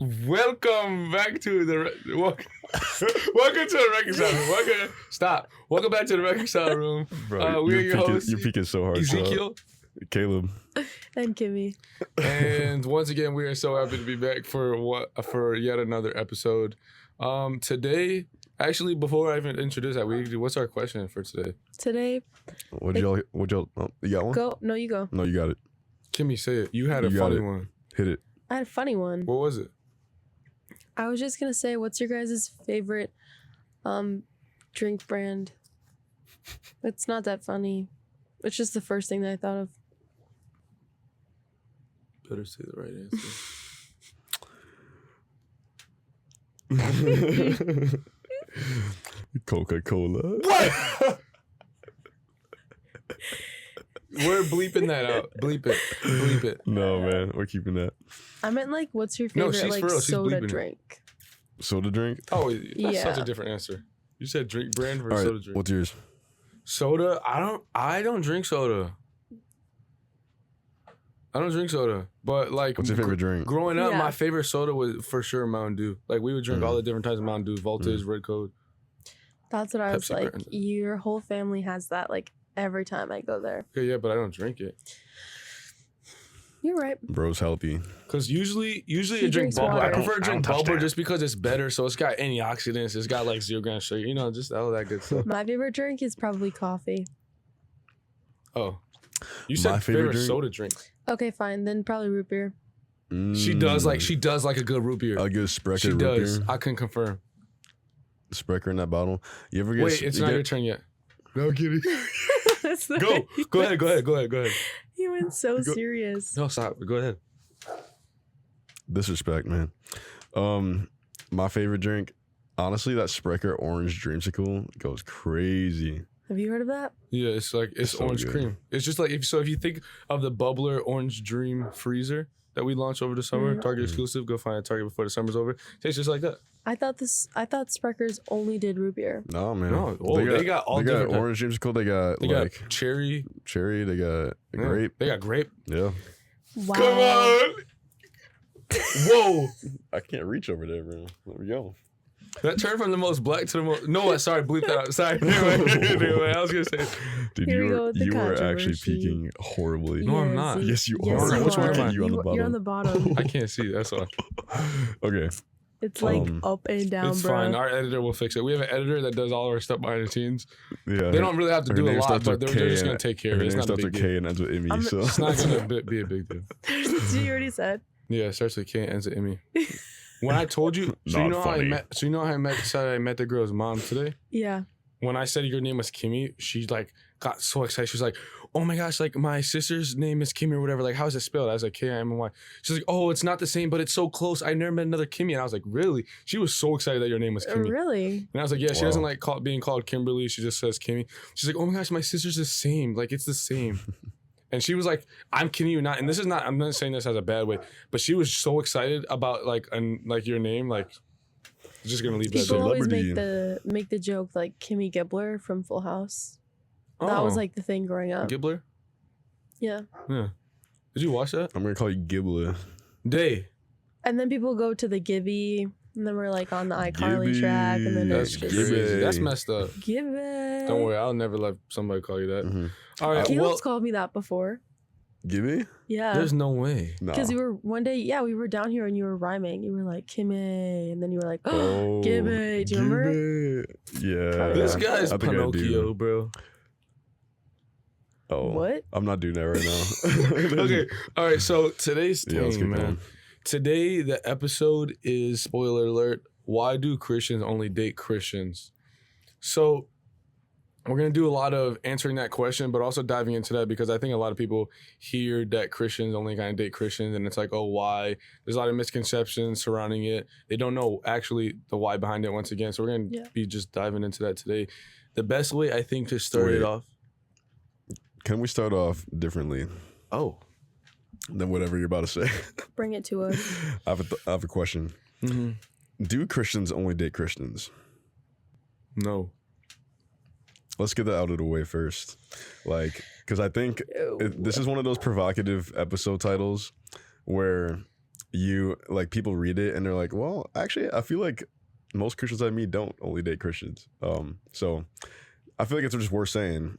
Welcome back to welcome to the Reconcile Room. Welcome back to the Reconcile Room. Bro, we're your hosts. You're peeking so hard. Ezekiel. Caleb. And Kimmy. And once again, we are so happy to be back for yet another episode. Today, actually, before I even introduce that, what's our question for today? Today. What y'all? You got one? Go. No, you go. No, you got it. Kimmy, say it. You had a funny one. Hit it. I had a funny one. What was it? I was just gonna say, what's your guys' favorite drink brand? It's not that funny. It's just the first thing that I thought of. Better say the right answer. Coca-Cola. What? We're bleeping that out. Bleep it. No, man. We're keeping that. I meant like, what's your No, favorite she's for real. She's soda bleeping it. drink? Soda drink? Oh, that's Yeah. such a different answer. You said drink brand All versus right, soda drink. what's yours? Soda? I don't drink soda. But like, What's your favorite drink? Growing up, Yeah. my favorite soda was for sure Mountain Dew. Like we would drink all the different types of Mountain Dew, Voltage, Red Code. That's what I was Pepsi like. brand. Your whole family has that like every time I go there. Yeah, but I don't drink it. You're right. Bro's healthy. Cause usually He I drink drinks bubble. I water. prefer to I drink don't touch bubble that. just because it's better. So it's got antioxidants. It's got like 0 grams sugar. You know, just all that good stuff. My favorite drink is probably coffee. Oh, you said My favorite drink? soda drink. Okay, fine. Then probably root beer. She does like a good root beer. a good Sprecher She root does. beer. I can confirm. Sprecher in that bottle. You ever get? Wait, it's not your turn yet. No kidding. That's the Go. way he Go ahead. went. He went so Go- serious. No, stop. Go ahead. Disrespect, man. My favorite drink, honestly, that Sprecher orange dreamsicle goes crazy. Have you heard of that? Yeah, it's like it's So orange good. cream. It's just like if you think of the bubbler orange dream freezer that we launched over the summer, Mhm. Target exclusive. Go find a Target before the summer's over. Tastes just like that. I thought Sprecher's only did root beer. No, man. No, they got all They got different types. orange dreamsicle. They got They like got cherry. cherry. They got Yeah, grape. They got grape. Yeah. Wow. Come on. Whoa. I can't reach over there, bro. There we go. That turned from the most black to the most. No, sorry, bleep that out. Sorry. Anyway, I was gonna say. Dude, Here we go with the you were actually controversy. peeking horribly. No, I'm not. Yes, you Yes, are. you Which one are. am I? You on the bottom. You're on the bottom. I can't see. That's all. Okay. It's like Um, up and down, It's bro. fine. Our editor will fix it. We have an editor that does all our stuff behind the scenes. Yeah. They don't really have to her do a name lot, starts but with they're K just gonna and- take care Her of it. It's name not a starts big with deal. K and ends with Emmy. I'm- So It's not gonna be a big deal. you already said. Yeah, it starts with K and ends with Emmy. When I told you, so you Not know how funny. I met the girl's mom today. Yeah. When I said your name was Kimmy, she like got so excited. She was like, "Oh my gosh, like my sister's name is Kimmy or whatever. Like, how is it spelled?" I was like, K-I-M-Y. She's like, "Oh, it's not the same, but it's so close. I never met another Kimmy." And I was like, "Really?" She was so excited that your name was Kimmy. Really? And I was like, "Yeah." She Wow. doesn't like being called Kimberly. She just says Kimmy. She's like, "Oh my gosh, my sister's the same. Like, it's the same." And she was like, "I'm kidding you not." And this is not. I'm not saying this as a bad way, but she was so excited about like your name. Like, just gonna leave that. People there. always Celebrity. make the joke like Kimmy Gibbler from Full House. That was like the thing growing up. Gibbler. Yeah. Yeah. Did you watch that? I'm gonna call you Gibbler. Day. And then people go to the Gibby, and then we're like on the iCarly Gibby. track, and then That's it's just Gibby. crazy. That's messed up. Gibby. Don't worry, I'll never let somebody call you that. Mhm. All right. Caleb's Well, called me that before. Gibby? Yeah. there's no way. Nah. Because we were one day, we were down here and you were rhyming. You were like Kimmy, and then you were like, Oh, Gibby. Do you remember? Gibby. Yeah. This guy's I think I do. Pinocchio, bro. Oh. What? I'm not doing that right now. Okay. All right. So today's Yeah, let's thing, get man. going. Today the episode is, spoiler alert, why do Christians only date Christians? So we're gonna do a lot of answering that question, but also diving into that because I think a lot of people hear that Christians only kind of date Christians, and it's like, oh, why? There's a lot of misconceptions surrounding it. They don't know actually the why behind it. Once again, so we're gonna be just diving into that today. The best way I think to start it Wait. off. Can we start off differently Oh. than whatever you're about to say? Bring it to us. I have a question. Mm-hmm. Do Christians only date Christians? No. Let's get that out of the way first. Like, because I think this is one of those provocative episode titles where you like people read it and they're like, well, actually, I feel like most Christians I meet don't only date Christians. So I feel like it's just worth saying.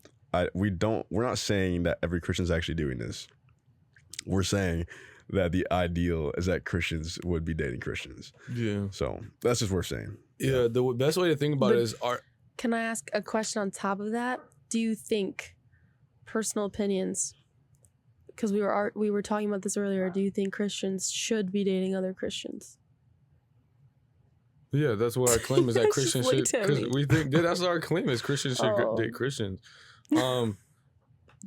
We're not saying that every Christian's actually doing this. We're saying that the ideal is that Christians would be dating Christians. Yeah. So that's just worth saying. Yeah. The best way to think about it is Can I ask a question on top of that? Do you think, personal opinions, because we were talking about this earlier, do you think Christians should be dating other Christians? Yeah, that's what our claim is, that Just Christians looked should, at because me. we think that's our claim is Christians should date Christians.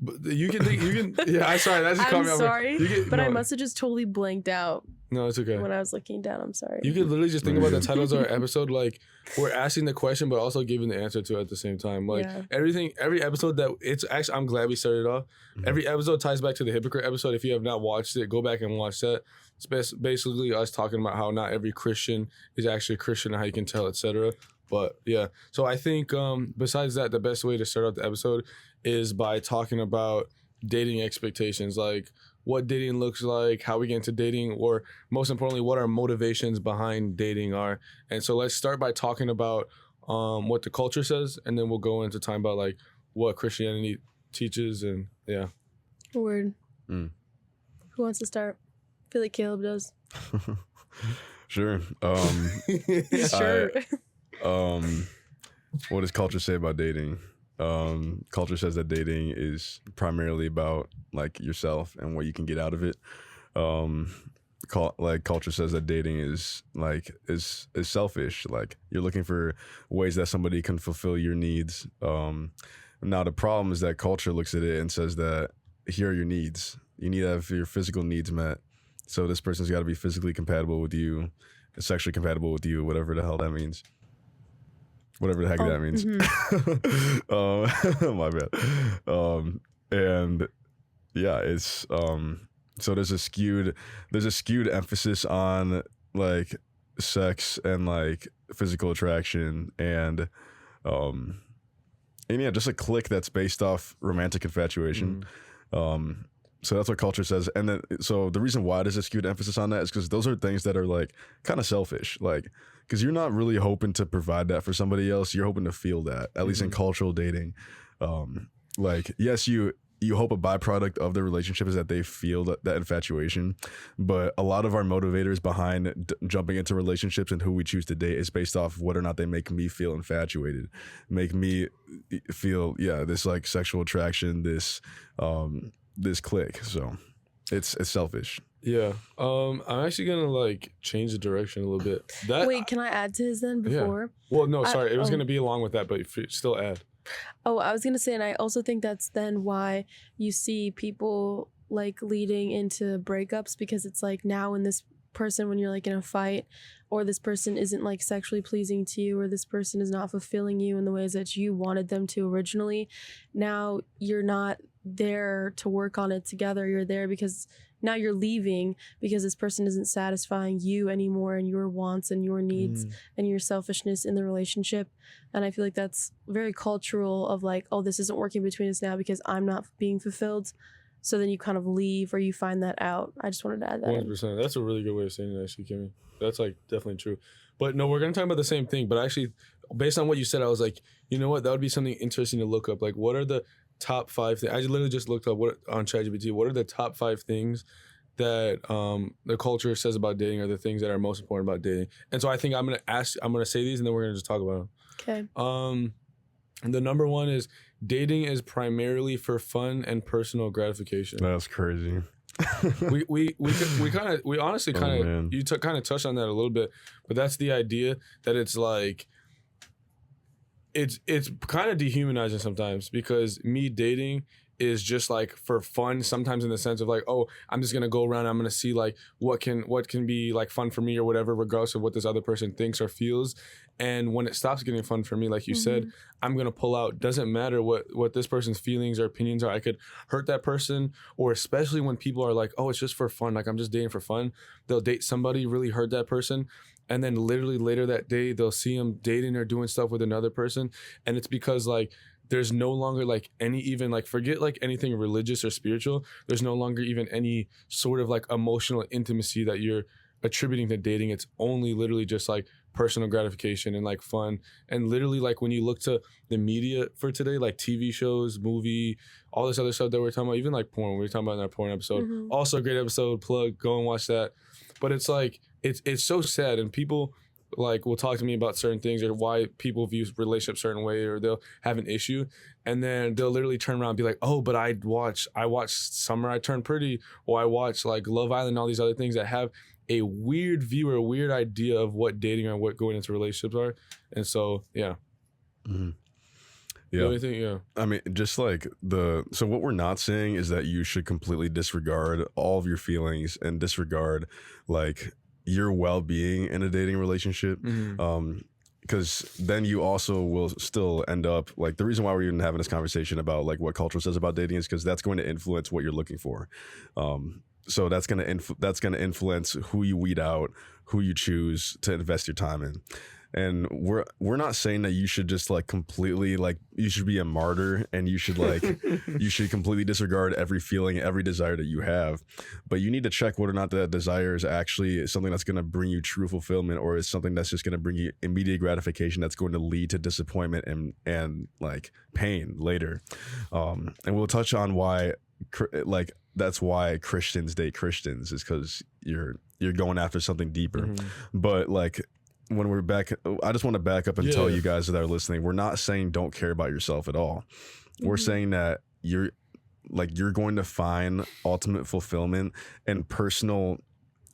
But you can yeah. I'm sorry, that just caught I'm me off. sorry, but I must have just totally blanked out No, it's okay. when I was looking down. I'm sorry. You could literally just think about the titles of our episode, like we're asking the question, but also giving the answer to it at the same time. Like every episode that it's actually, I'm glad we started off. Every episode ties back to the hypocrite episode. If you have not watched it, go back and watch that. It's basically us talking about how not every Christian is actually a Christian and how you can tell, etc. But yeah, so I think besides that, the best way to start out the episode is by talking about dating expectations, like what dating looks like, how we get into dating, or most importantly, what our motivations behind dating are. And so let's start by talking about what the culture says, and then we'll go into time about like what Christianity teaches, and yeah. Word. Who wants to start? I feel like Caleb does. Sure. Sure. What does culture say about dating? Culture says that dating is primarily about like yourself and what you can get out of it. Culture says that dating is selfish. Like you're looking for ways that somebody can fulfill your needs. Now the problem is that culture looks at it and says that here are your needs. You need to have your physical needs met. So this person's got to be physically compatible with you, sexually compatible with you, whatever the hell that means. Whatever the heck that means. My bad. And yeah, it's so there's a skewed emphasis on like sex and like physical attraction and yeah, just a clique that's based off romantic infatuation. So that's what culture says. And then, so the reason why there's a skewed emphasis on that is because those are things that are like kind of selfish. Like, because you're not really hoping to provide that for somebody else. You're hoping to feel that, at least in cultural dating. Like, yes, you hope a byproduct of the relationship is that they feel that infatuation. But a lot of our motivators behind jumping into relationships and who we choose to date is based off whether or not they make me feel infatuated, make me feel, this like sexual attraction, this click. So it's selfish. Yeah. I'm actually gonna like change the direction a little bit. Wait, can I add to his then before? Yeah. Well, no, sorry. It was gonna be along with that, but still add. Oh, I was gonna say, and I also think that's then why you see people like leading into breakups, because it's like now when this person, when you're like in a fight, or this person isn't like sexually pleasing to you, or this person is not fulfilling you in the ways that you wanted them to originally, now you're not there to work on it together. You're there because now you're leaving because this person isn't satisfying you anymore and your wants and your needs and your selfishness in the relationship. And I feel like that's very cultural of like, oh, this isn't working between us now because I'm not being fulfilled. So then you kind of leave or you find that out. I just wanted to add that 100%. That's a really good way of saying it, actually, Kimmy. That's like definitely true. But no, we're going to talk about the same thing. But actually, based on what you said, I was like, you know what? That would be something interesting to look up. Like, what are the top 5 things? I literally just looked up on ChatGPT. What are the top 5 things that the culture says about dating, are the things that are most important about dating? And so I think I'm gonna say these, and then we're gonna just talk about them. Okay. The number 1 is dating is primarily for fun and personal gratification. That's crazy. we honestly kind of you kind of touched on that a little bit, but that's the idea that it's like it's kind of dehumanizing sometimes, because me dating is just like for fun sometimes, in the sense of like, oh, I'm just gonna go around, I'm gonna see like what can be like fun for me or whatever, regardless of what this other person thinks or feels. And when it stops getting fun for me, like you said, I'm gonna pull out. Doesn't matter what this person's feelings or opinions are. I could hurt that person. Or especially when people are like, oh, it's just for fun, like I'm just dating for fun, they'll date somebody, really hurt that person, and then literally later that day they'll see them dating or doing stuff with another person. And it's because like there's no longer like any, even like, forget like anything religious or spiritual, there's no longer even any sort of like emotional intimacy that you're attributing to dating, it's only literally just like personal gratification and like fun. And literally like when you look to the media for today, like TV shows, movie, all this other stuff that we're talking about, even like porn, we were talking about in that porn episode. Mhm. Also a great episode, plug, go and watch that. But it's like, it's so sad, and people like will talk to me about certain things or why people view relationships a certain way, or they'll have an issue, and then they'll literally turn around and be like, oh, but I watched Summer I Turned Pretty, or I watched like Love Island and all these other things that have a weird view or a weird idea of what dating or what going into relationships are. And so yeah. Mm-hmm. Yeah. Yeah. I mean, just like so what we're not saying is that you should completely disregard all of your feelings and disregard like your well-being in a dating relationship. Mm-hmm. Because then you also will still end up like, the reason why we're even having this conversation about like what culture says about dating is because that's going to influence what you're looking for. So that's gonna influence who you weed out, who you choose to invest your time in. And we're not saying that you should just like completely like, you should be a martyr and you should like you should completely disregard every feeling, every desire that you have. But you need to check whether or not that desire is actually something that's going to bring you true fulfillment, or is something that's just going to bring you immediate gratification that's going to lead to disappointment and like pain later. And we'll touch on why like that's why Christians date Christians, is because you're going after something deeper. Mm-hmm. But like, when we're back, I just want to back up and tell you guys that are listening, we're not saying don't care about yourself at all. Mm-hmm. We're saying that you're going to find ultimate fulfillment and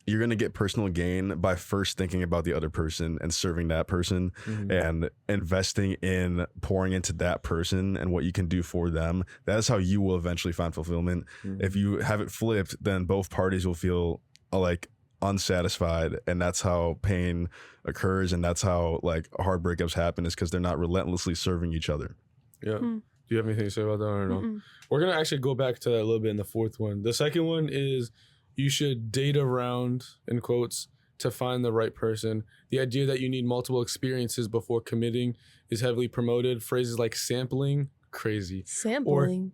you're going to get personal gain by first thinking about the other person and serving that person, mm-hmm. and investing in pouring into that person and what you can do for them. That's how you will eventually find fulfillment. Mm-hmm. If you have it flipped, then both parties will feel like unsatisfied, and that's how pain occurs, and that's how like hard breakups happen, is because they're not relentlessly serving each other. Yeah. Do you have anything to say about that or no? Mm-mm. We're gonna actually go back to that a little bit in the fourth one. The second one is you should date around, in quotes, to find the right person. The idea that you need multiple experiences before committing is heavily promoted. Phrases like sampling, crazy. Sampling?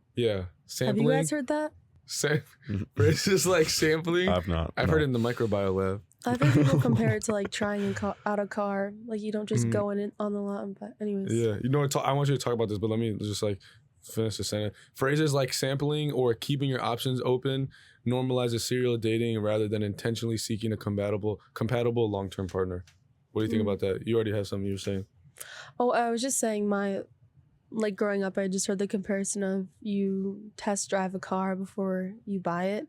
Sampling. Have you guys heard that? Phrases like sampling. I've not. I've heard it in the microbiome lab. I've heard people compare it to like trying out a car. Like you don't just go in on the lot. But anyways. Yeah. You know what? I want you to talk about this, but let me just like finish the sentence. Phrases like sampling or keeping your options open normalizes serial dating rather than intentionally seeking a compatible long-term partner. What do you think about that? You already have something you were saying. Oh, I was just saying like growing up, I just heard the comparison of you test drive a car before you buy it.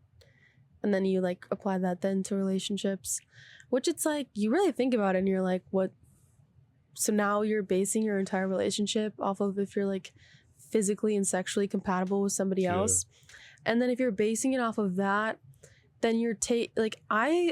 And then you like apply that then to relationships, which it's like, you really think about it and you're like, what? So now you're basing your entire relationship off of if you're like physically and sexually compatible with somebody else. And then if you're basing it off of that, then you're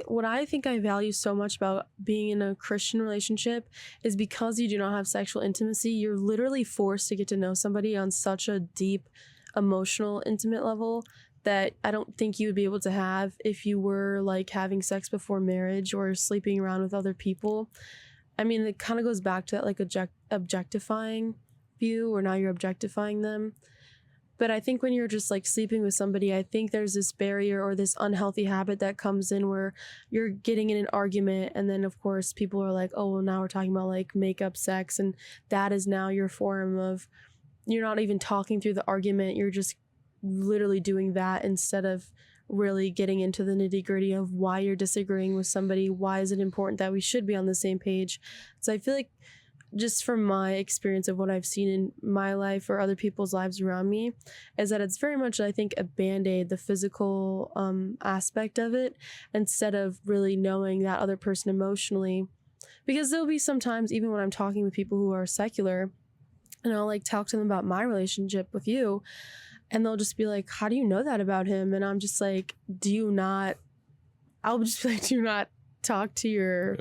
what I think I value so much about being in a Christian relationship is because you do not have sexual intimacy, you're literally forced to get to know somebody on such a deep, emotional, intimate level that I don't think you would be able to have if you were like having sex before marriage or sleeping around with other people. I mean, it kind of goes back to that like objectifying view, where now you're objectifying them. But I think when you're just like sleeping with somebody, I think there's this barrier or this unhealthy habit that comes in where you're getting in an argument. And then of course people are like, oh, well, now we're talking about like makeup sex. And that is now your form of, you're not even talking through the argument. You're just literally doing that instead of really getting into the nitty gritty of why you're disagreeing with somebody. Why is it important that we should be on the same page? So I feel like just from my experience of what I've seen in my life or other people's lives around me, is that it's very much, I think, a band-aid, the physical aspect of it, instead of really knowing that other person emotionally. Because there'll be sometimes, even when I'm talking with people who are secular, and I'll like talk to them about my relationship with you, and they'll just be like, how do you know that about him? And I'm just like, I'll just be like, do you not talk to your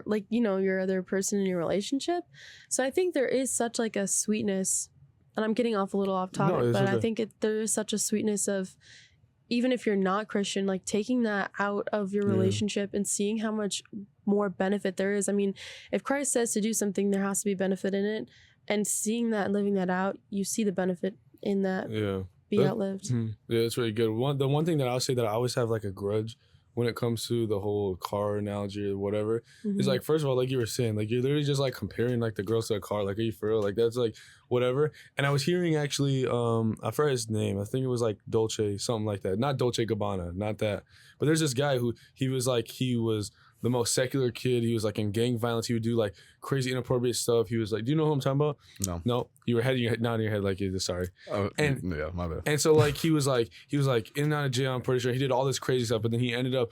like, you know, your other person in your relationship? So I think there is such like a sweetness, and I'm getting off a little off topic, but okay. I think there is such a sweetness of, even if you're not Christian, like taking that out of your relationship and seeing how much more benefit there is. I mean, if Christ says to do something, there has to be benefit in it, and seeing that and living that out, you see the benefit in that. Outlived. Yeah, that's really good. The one thing that I'll say that I always have like a grudge when it comes to the whole car analogy or whatever. Mhm. It's like, first of all, like you were saying, like you're literally just like comparing like the girls to a car. Like, are you for real? Like that's like whatever. And I was hearing actually, I forgot his name. I think it was like Dolce, something like that. Not Dolce Gabbana, not that. But there's this guy who he was the most secular kid. He was like in gang violence. He would do like crazy inappropriate stuff. He was like, do you know who I'm talking about? No. You were nodding your head like you're sorry. And yeah, my bad. and so like he was like in and out of jail. I'm pretty sure he did all this crazy stuff, but then he ended up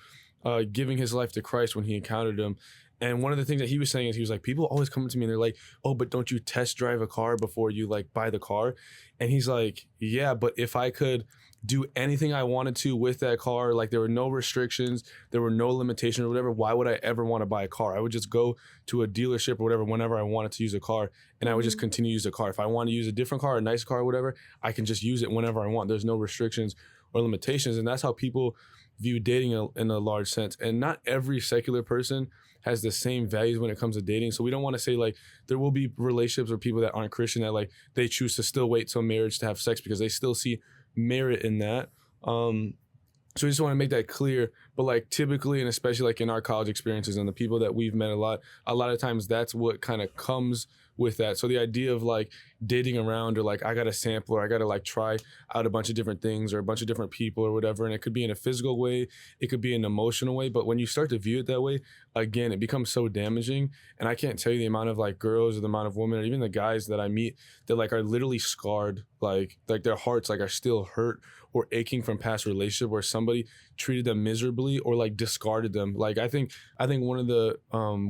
giving his life to Christ when he encountered him. And one of the things that he was saying is he was like, people always come to me and they're like, oh, but don't you test drive a car before you like buy the car? And he's like, yeah, but if I could do anything I wanted to with that car, like there were no restrictions, there were no limitations or whatever, why would I ever want to buy a car? I would just go to a dealership or whatever whenever I wanted to use a car, and I would just continue to use a car. If I want to use a different car, a nice car or whatever, I can just use it whenever I want. There's no restrictions or limitations. And that's how people view dating in a large sense. And not every secular person has the same values when it comes to dating. So we don't want to say like there will be relationships or people that aren't Christian that like they choose to still wait till marriage to have sex because they still see merit in that. So we just want to make that clear. But like typically, and especially like in our college experiences and the people that we've met a lot of times that's what kind of comes with that. So the idea of like dating around or like I got to sample or I got to like try out a bunch of different things or a bunch of different people or whatever. And it could be in a physical way, it could be in an emotional way. But when you start to view it that way, again, it becomes so damaging. And I can't tell you the amount of like girls or the amount of women or even the guys that I meet that like are literally scarred, like their hearts like are still hurt or aching from past relationship where somebody treated them miserably or like discarded them. Like I think one of the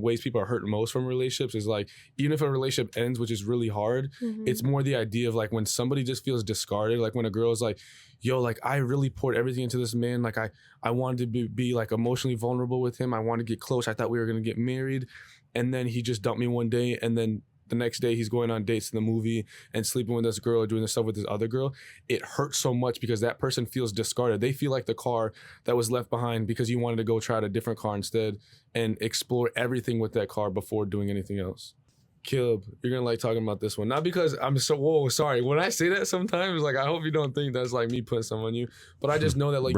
ways people are hurt most from relationships is like even if a relationship ends, which is really hard, it's more the idea of like when somebody just feels discarded, like when a girl is like, yo, like I really poured everything into this man, like I wanted to be like emotionally vulnerable with him, I wanted to get close, I thought we were gonna get married, and then he just dumped me one day, and then the next day he's going on dates to the movie and sleeping with this girl or doing this stuff with this other girl. It hurts so much because that person feels discarded. They feel like the car that was left behind because you wanted to go try out a different car instead and explore everything with that car before doing anything else. Caleb, you're gonna like talking about this one. Not because I'm so sorry. When I say that sometimes, like I hope you don't think that's like me putting something on you. But I just know that like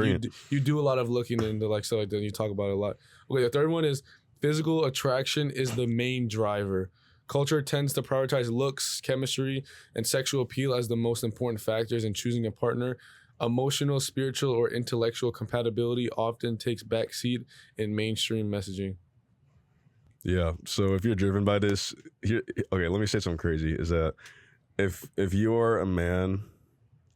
you do a lot of looking into like stuff like that and you talk about it a lot. Okay, the third one is physical attraction is the main driver. Culture tends to prioritize looks, chemistry, and sexual appeal as the most important factors in choosing a partner. Emotional, spiritual, or intellectual compatibility often takes backseat in mainstream messaging. Yeah. So if you're driven by this, okay, let me say something crazy. Is that if you're a man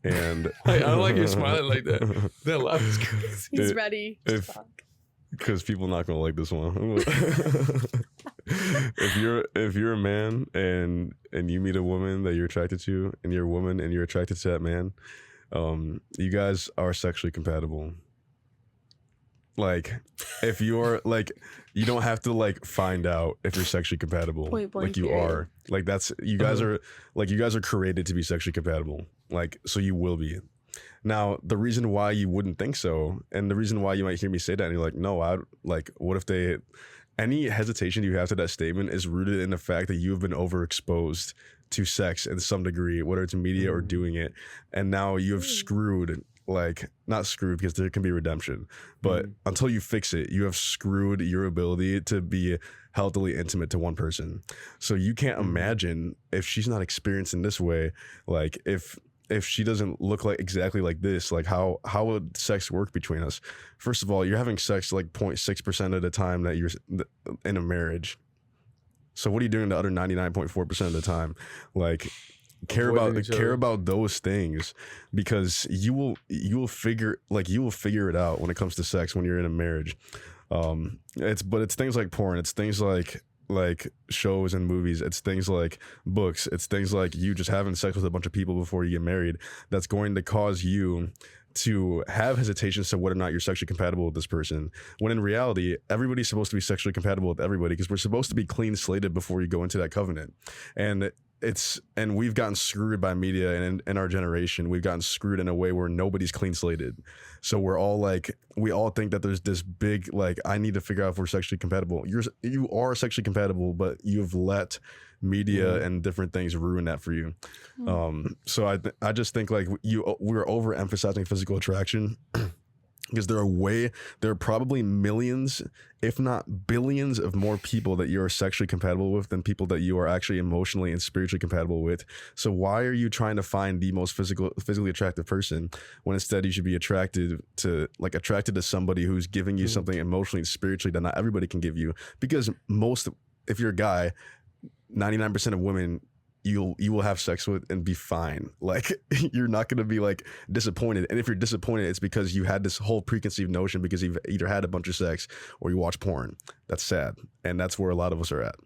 and I don't like you smiling like that. That laugh is crazy. He's ready to talk. Because people not gonna like this one. if you're a man and you meet a woman that you're attracted to, and you're a woman and you're attracted to that man, you guys are sexually compatible. Like, if you're like, you don't have to like find out if you're sexually compatible. Like you are. Like that's you guys are created to be sexually compatible. Like so you will be. Now, the reason why you wouldn't think so, and the reason why you might hear me say that, and you're like, no, what if they, any hesitation you have to that statement is rooted in the fact that you've been overexposed to sex in some degree, whether it's media or doing it. And now you've screwed, like, not screwed because there can be redemption, but until you fix it, you have screwed your ability to be healthily intimate to one person. So you can't imagine if she's not experiencing this way, like if she doesn't look like exactly like this, like how would sex work between us? First of all, you're having sex like 0.6% of the time that you're in a marriage. So what are you doing the other 99.4% of the time? Like care about those things, because you will figure it out when it comes to sex when you're in a marriage. It's things like porn, it's things like shows and movies, it's things like books, it's things like you just having sex with a bunch of people before you get married that's going to cause you to have hesitations to whether or not you're sexually compatible with this person, when in reality everybody's supposed to be sexually compatible with everybody, because we're supposed to be clean slated before you go into that covenant. And we've gotten screwed by media, and in our generation we've gotten screwed in a way where nobody's clean slated. So we all think that there's this big, like, I need to figure out if we're sexually compatible. You are sexually compatible, but you've let media and different things ruin that for you. So I just think like we're overemphasizing physical attraction Because there are probably millions, if not billions, of more people that you are sexually compatible with than people that you are actually emotionally and spiritually compatible with. So why are you trying to find the most physically attractive person when instead you should be attracted to somebody who's giving you something emotionally and spiritually that not everybody can give you? Because if you're a guy, 99% of women you will have sex with and be fine. Like, you're not going to be like disappointed. And if you're disappointed, it's because you had this whole preconceived notion because you've either had a bunch of sex or you watch porn. That's sad. And that's where a lot of us are at.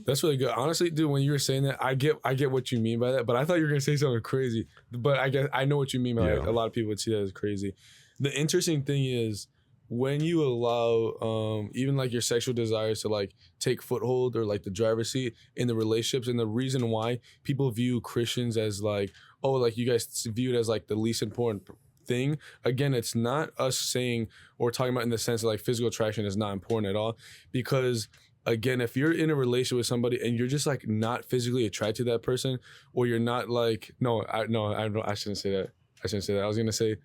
That's really good. Honestly, dude, when you were saying that, I get what you mean by that, but I thought you were going to say something crazy. But I guess I know what you mean by a lot of people would see that as crazy. The interesting thing is, when you allow even like your sexual desires to like take foothold or like the driver's seat in the relationships, and the reason why people view Christians as like, oh, like you guys view it as like the least important thing, again, it's not us saying or talking about in the sense of like physical attraction is not important at all, because again, if you're in a relationship with somebody and you're just like not physically attracted to that person, or you're not like, I shouldn't say that. I was gonna say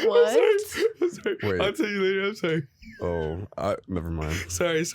What? I'm sorry. Wait. I'll tell you later. I'm sorry. Oh, never mind. Sorry.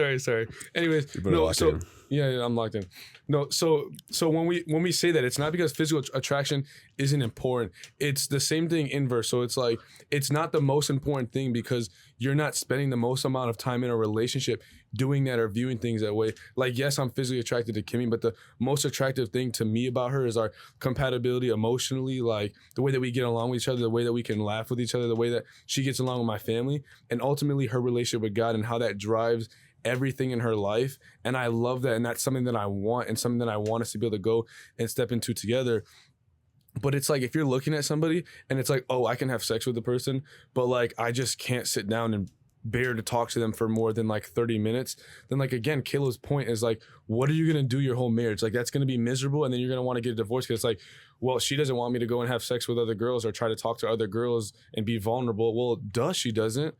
Anyways, I'm locked in. No, so when we say that, it's not because physical attraction isn't important. It's the same thing inverse. So it's like, it's not the most important thing because you're not spending the most amount of time in a relationship doing that or viewing things that way. Like, yes, I'm physically attracted to Kimmy, but the most attractive thing to me about her is our compatibility emotionally, like the way that we get along with each other, the way that we can laugh with each other, the way that she gets along with my family, and ultimately her relationship with God and how that drives everything in her life. And I love that, and that's something that I want, and something that I want us to be able to go and step into together. But it's like, if you're looking at somebody and it's like, oh, I can have sex with the person, but like I just can't sit down and bear to talk to them for more than like 30 minutes, then like, again, Caleb's point is like, what are you going to do your whole marriage? Like, that's going to be miserable, and then you're going to want to get a divorce because it's like, well, she doesn't want me to go and have sex with other girls or try to talk to other girls and be vulnerable. Well, duh, she doesn't.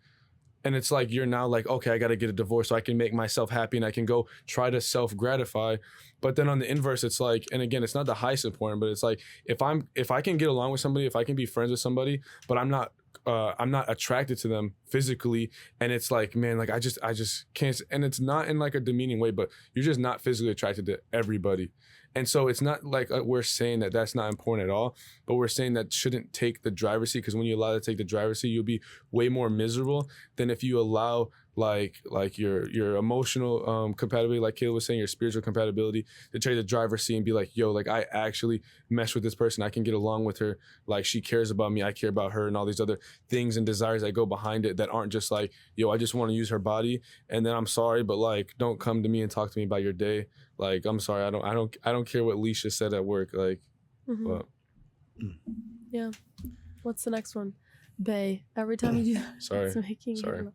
And it's like, you're now like, okay, I got to get a divorce so I can make myself happy and I can go try to self-gratify. But then on the inverse, it's like, and again, it's not the highest important, but it's like, if I can get along with somebody, if I can be friends with somebody, but I'm not attracted to them physically, and it's like, man, like I just can't, and it's not in like a demeaning way, but you're just not physically attracted to everybody. And so it's not like we're saying that that's not important at all, but we're saying that shouldn't take the driver's seat, because when you allow it to take the driver's seat, you'll be way more miserable than if you allow like your emotional compatibility, like Caleb was saying, your spiritual compatibility, to take the driver's seat and be like, yo, like I actually mesh with this person, I can get along with her, like she cares about me, I care about her, and all these other things and desires that go behind it that aren't just like, yo, I just want to use her body, and then I'm sorry, but like don't come to me and talk to me about your day. Like, I'm sorry, I don't care what Leisha said at work. Like, but yeah. What's the next one? Bae. Every time you do that, sorry. it's making Sorry.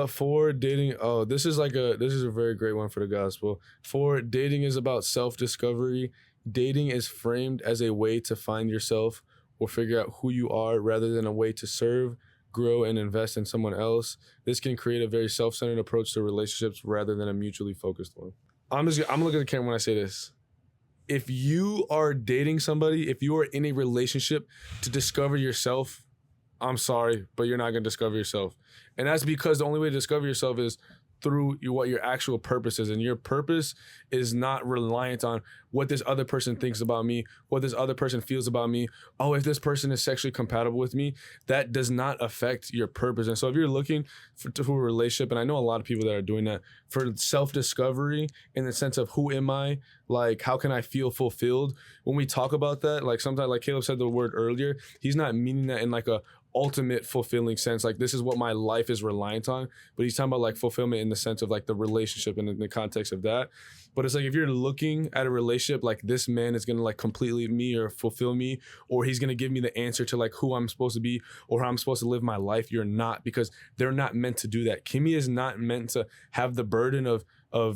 For dating, this is a very great one for the gospel. For dating is about self-discovery. Dating is framed as a way to find yourself or figure out who you are rather than a way to serve, grow, and invest in someone else. This can create a very self-centered approach to relationships rather than a mutually focused one. I'm gonna look at the camera when I say this. If you are dating somebody, if you are in a relationship to discover yourself, I'm sorry, but you're not gonna discover yourself. And that's because the only way to discover yourself is through what your actual purpose is. And your purpose is not reliant on what this other person thinks about me, what this other person feels about me. Oh, if this person is sexually compatible with me, that does not affect your purpose. And so if you're looking to a relationship, and I know a lot of people that are doing that, for self-discovery in the sense of who am I, like how can I feel fulfilled? When we talk about that, like sometimes, like Caleb said the word earlier, he's not meaning that in like a ultimate fulfilling sense, like this is what my life is reliant on, but he's talking about like fulfillment in the sense of like the relationship and in the context of that. But it's like, if you're looking at a relationship like this man is gonna like complete me or fulfill me, or he's gonna give me the answer to like who I'm supposed to be or how I'm supposed to live my life, you're not, because they're not meant to do that. Kimmy is not meant to have the burden of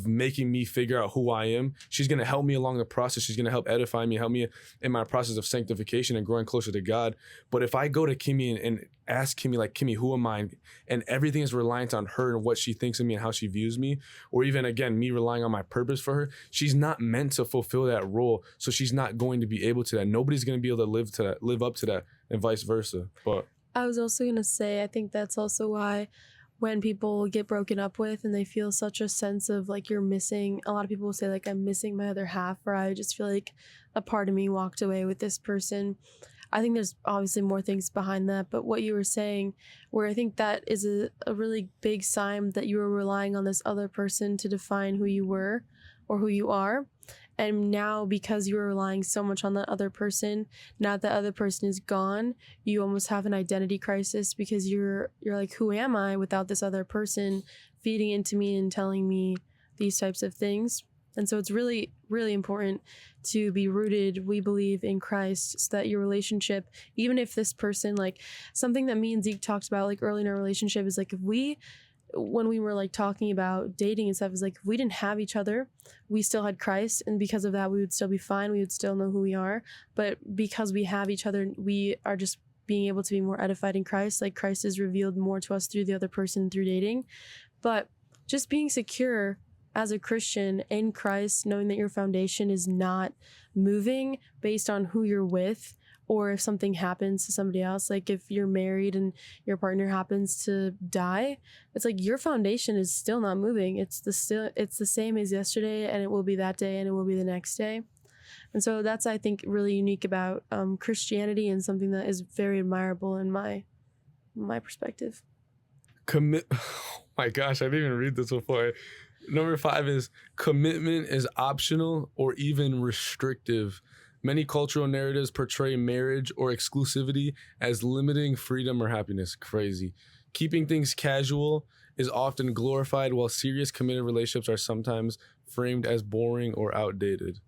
making me figure out who I am. She's going to help me along the process. She's going to help edify me, help me in my process of sanctification and growing closer to God. But if I go to Kimmy and ask Kimmy, like, Kimmy, who am I? And everything is reliant on her and what she thinks of me and how she views me, or even, again, me relying on my purpose for her, she's not meant to fulfill that role. So she's not going to be able to that. Nobody's going to be able to live up to that, and vice versa. But I was also going to say, I think that's also why when people get broken up with and they feel such a sense of like you're missing, a lot of people will say like I'm missing my other half, or I just feel like a part of me walked away with this person. I think there's obviously more things behind that, but what you were saying, where I think that is a really big sign that you were relying on this other person to define who you were or who you are. And now, because you were relying so much on that other person, now that other person is gone, you almost have an identity crisis, because you're like, who am I without this other person feeding into me and telling me these types of things? And so it's really, really important to be rooted, we believe, in Christ, so that your relationship, even if this person, like something that me and Zeke talked about like early in our relationship is like, when we were like talking about dating and stuff, is like, if we didn't have each other, we still had Christ, and because of that we would still be fine, we would still know who we are. But because we have each other, we are just being able to be more edified in Christ. Like Christ is revealed more to us through the other person, through dating. But just being secure as a Christian in Christ, knowing that your foundation is not moving based on who you're with, or if something happens to somebody else, like if you're married and your partner happens to die, it's like your foundation is still not moving. It's the same as yesterday, and it will be that day, and it will be the next day. And so that's, I think, really unique about Christianity, and something that is very admirable in my perspective. Oh my gosh, I didn't even read this before. Number 5 is commitment is optional or even restrictive. Many cultural narratives portray marriage or exclusivity as limiting freedom or happiness. Crazy. Keeping things casual is often glorified, while serious committed relationships are sometimes framed as boring or outdated.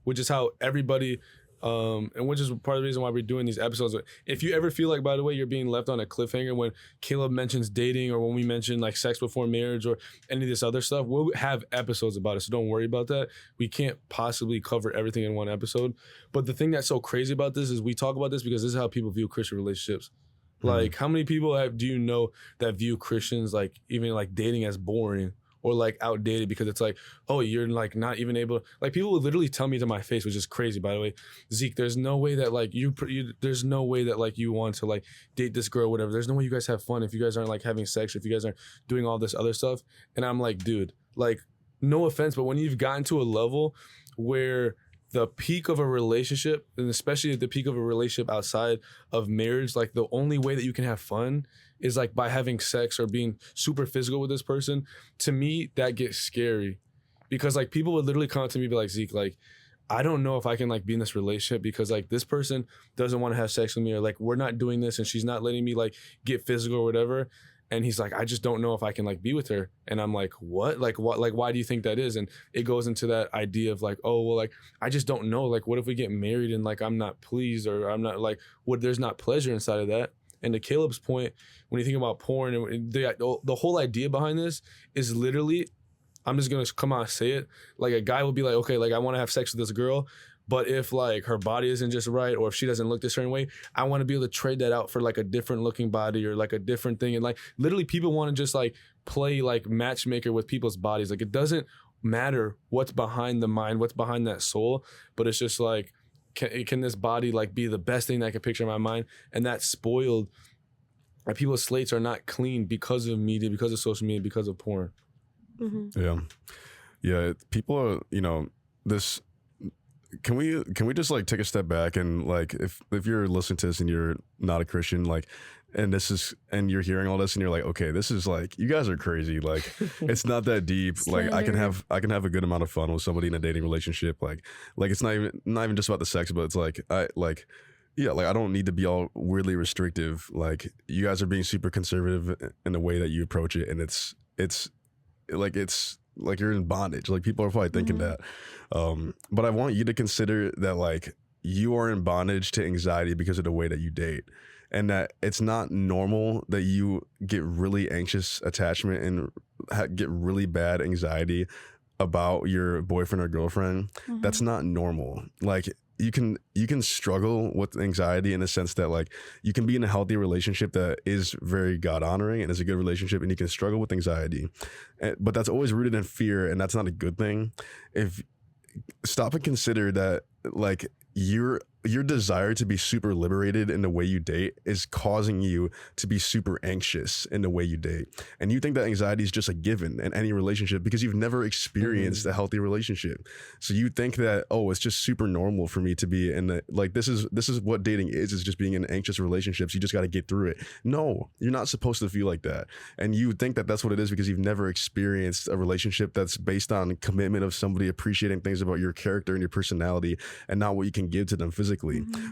Which is how everybody, and which is part of the reason why we're doing these episodes. If you ever feel like, by the way, you're being left on a cliffhanger when Caleb mentions dating, or when we mention like sex before marriage or any of this other stuff, we'll have episodes about it. So don't worry about that. We can't possibly cover everything in one episode. But the thing that's so crazy about this is we talk about this because this is how people view Christian relationships. Like, how many people do you know that view Christians, like even like dating, as boring or like outdated, because it's like, oh, you're like not even able, like people would literally tell me to my face, which is crazy, by the way, Zeke, there's no way that like there's no way that like you want to like date this girl or whatever. There's no way you guys have fun if you guys aren't like having sex, or if you guys aren't doing all this other stuff. And I'm like, dude, like, no offense, but when you've gotten to a level where the peak of a relationship, and especially the peak of a relationship outside of marriage, like the only way that you can have fun is like by having sex or being super physical with this person, to me, that gets scary. Because like people would literally come up to me and be like, Zeke, like, I don't know if I can like be in this relationship because like this person doesn't want to have sex with me, or like we're not doing this and she's not letting me like get physical or whatever. And he's like, I just don't know if I can like be with her. And I'm like, what? Like, what? Like, why do you think that is? And it goes into that idea of like, oh, well, like, I just don't know. Like, what if we get married and like I'm not pleased, or I'm not like, what? There's not pleasure inside of that. And to Caleb's point, when you think about porn, and the whole idea behind this is literally, I'm just gonna come out and say it. Like a guy will be like, okay, like I want to have sex with this girl, but if like her body isn't just right, or if she doesn't look this certain way, I want to be able to trade that out for like a different looking body or like a different thing. And like literally people want to just like play like matchmaker with people's bodies. Like it doesn't matter what's behind the mind, what's behind that soul, but it's just like, can this body like be the best thing that I can picture in my mind? And that's spoiled. Like people's slates are not clean because of media, because of social media, because of porn. Mm-hmm. Yeah. People are, this. Can we just like take a step back and like if you're listening to this and you're not a Christian, like, and you're hearing all this and you're like, okay, this is like, you guys are crazy. Like, it's not that deep. Like I can have a good amount of fun with somebody in a dating relationship. Like it's not even just about the sex, but it's like, I don't need to be all weirdly restrictive. Like you guys are being super conservative in the way that you approach it. And it's like you're in bondage. Like people are probably thinking that. But I want you to consider that like you are in bondage to anxiety because of the way that you date. And that it's not normal that you get really anxious attachment and get really bad anxiety about your boyfriend or girlfriend. Mm-hmm. That's not normal. Like you can struggle with anxiety in the sense that like you can be in a healthy relationship that is very God honoring and is a good relationship, and you can struggle with anxiety, but that's always rooted in fear, and that's not a good thing. If stop and consider that like your desire to be super liberated in the way you date is causing you to be super anxious in the way you date. And you think that anxiety is just a given in any relationship because you've never experienced a healthy relationship. So you think that, oh, it's just super normal for me to be in the, like, this is what dating is just being in anxious relationships. You just got to get through it. No, you're not supposed to feel like that. And you think that that's what it is because you've never experienced a relationship that's based on commitment of somebody appreciating things about your character and your personality and not what you can give to them physically.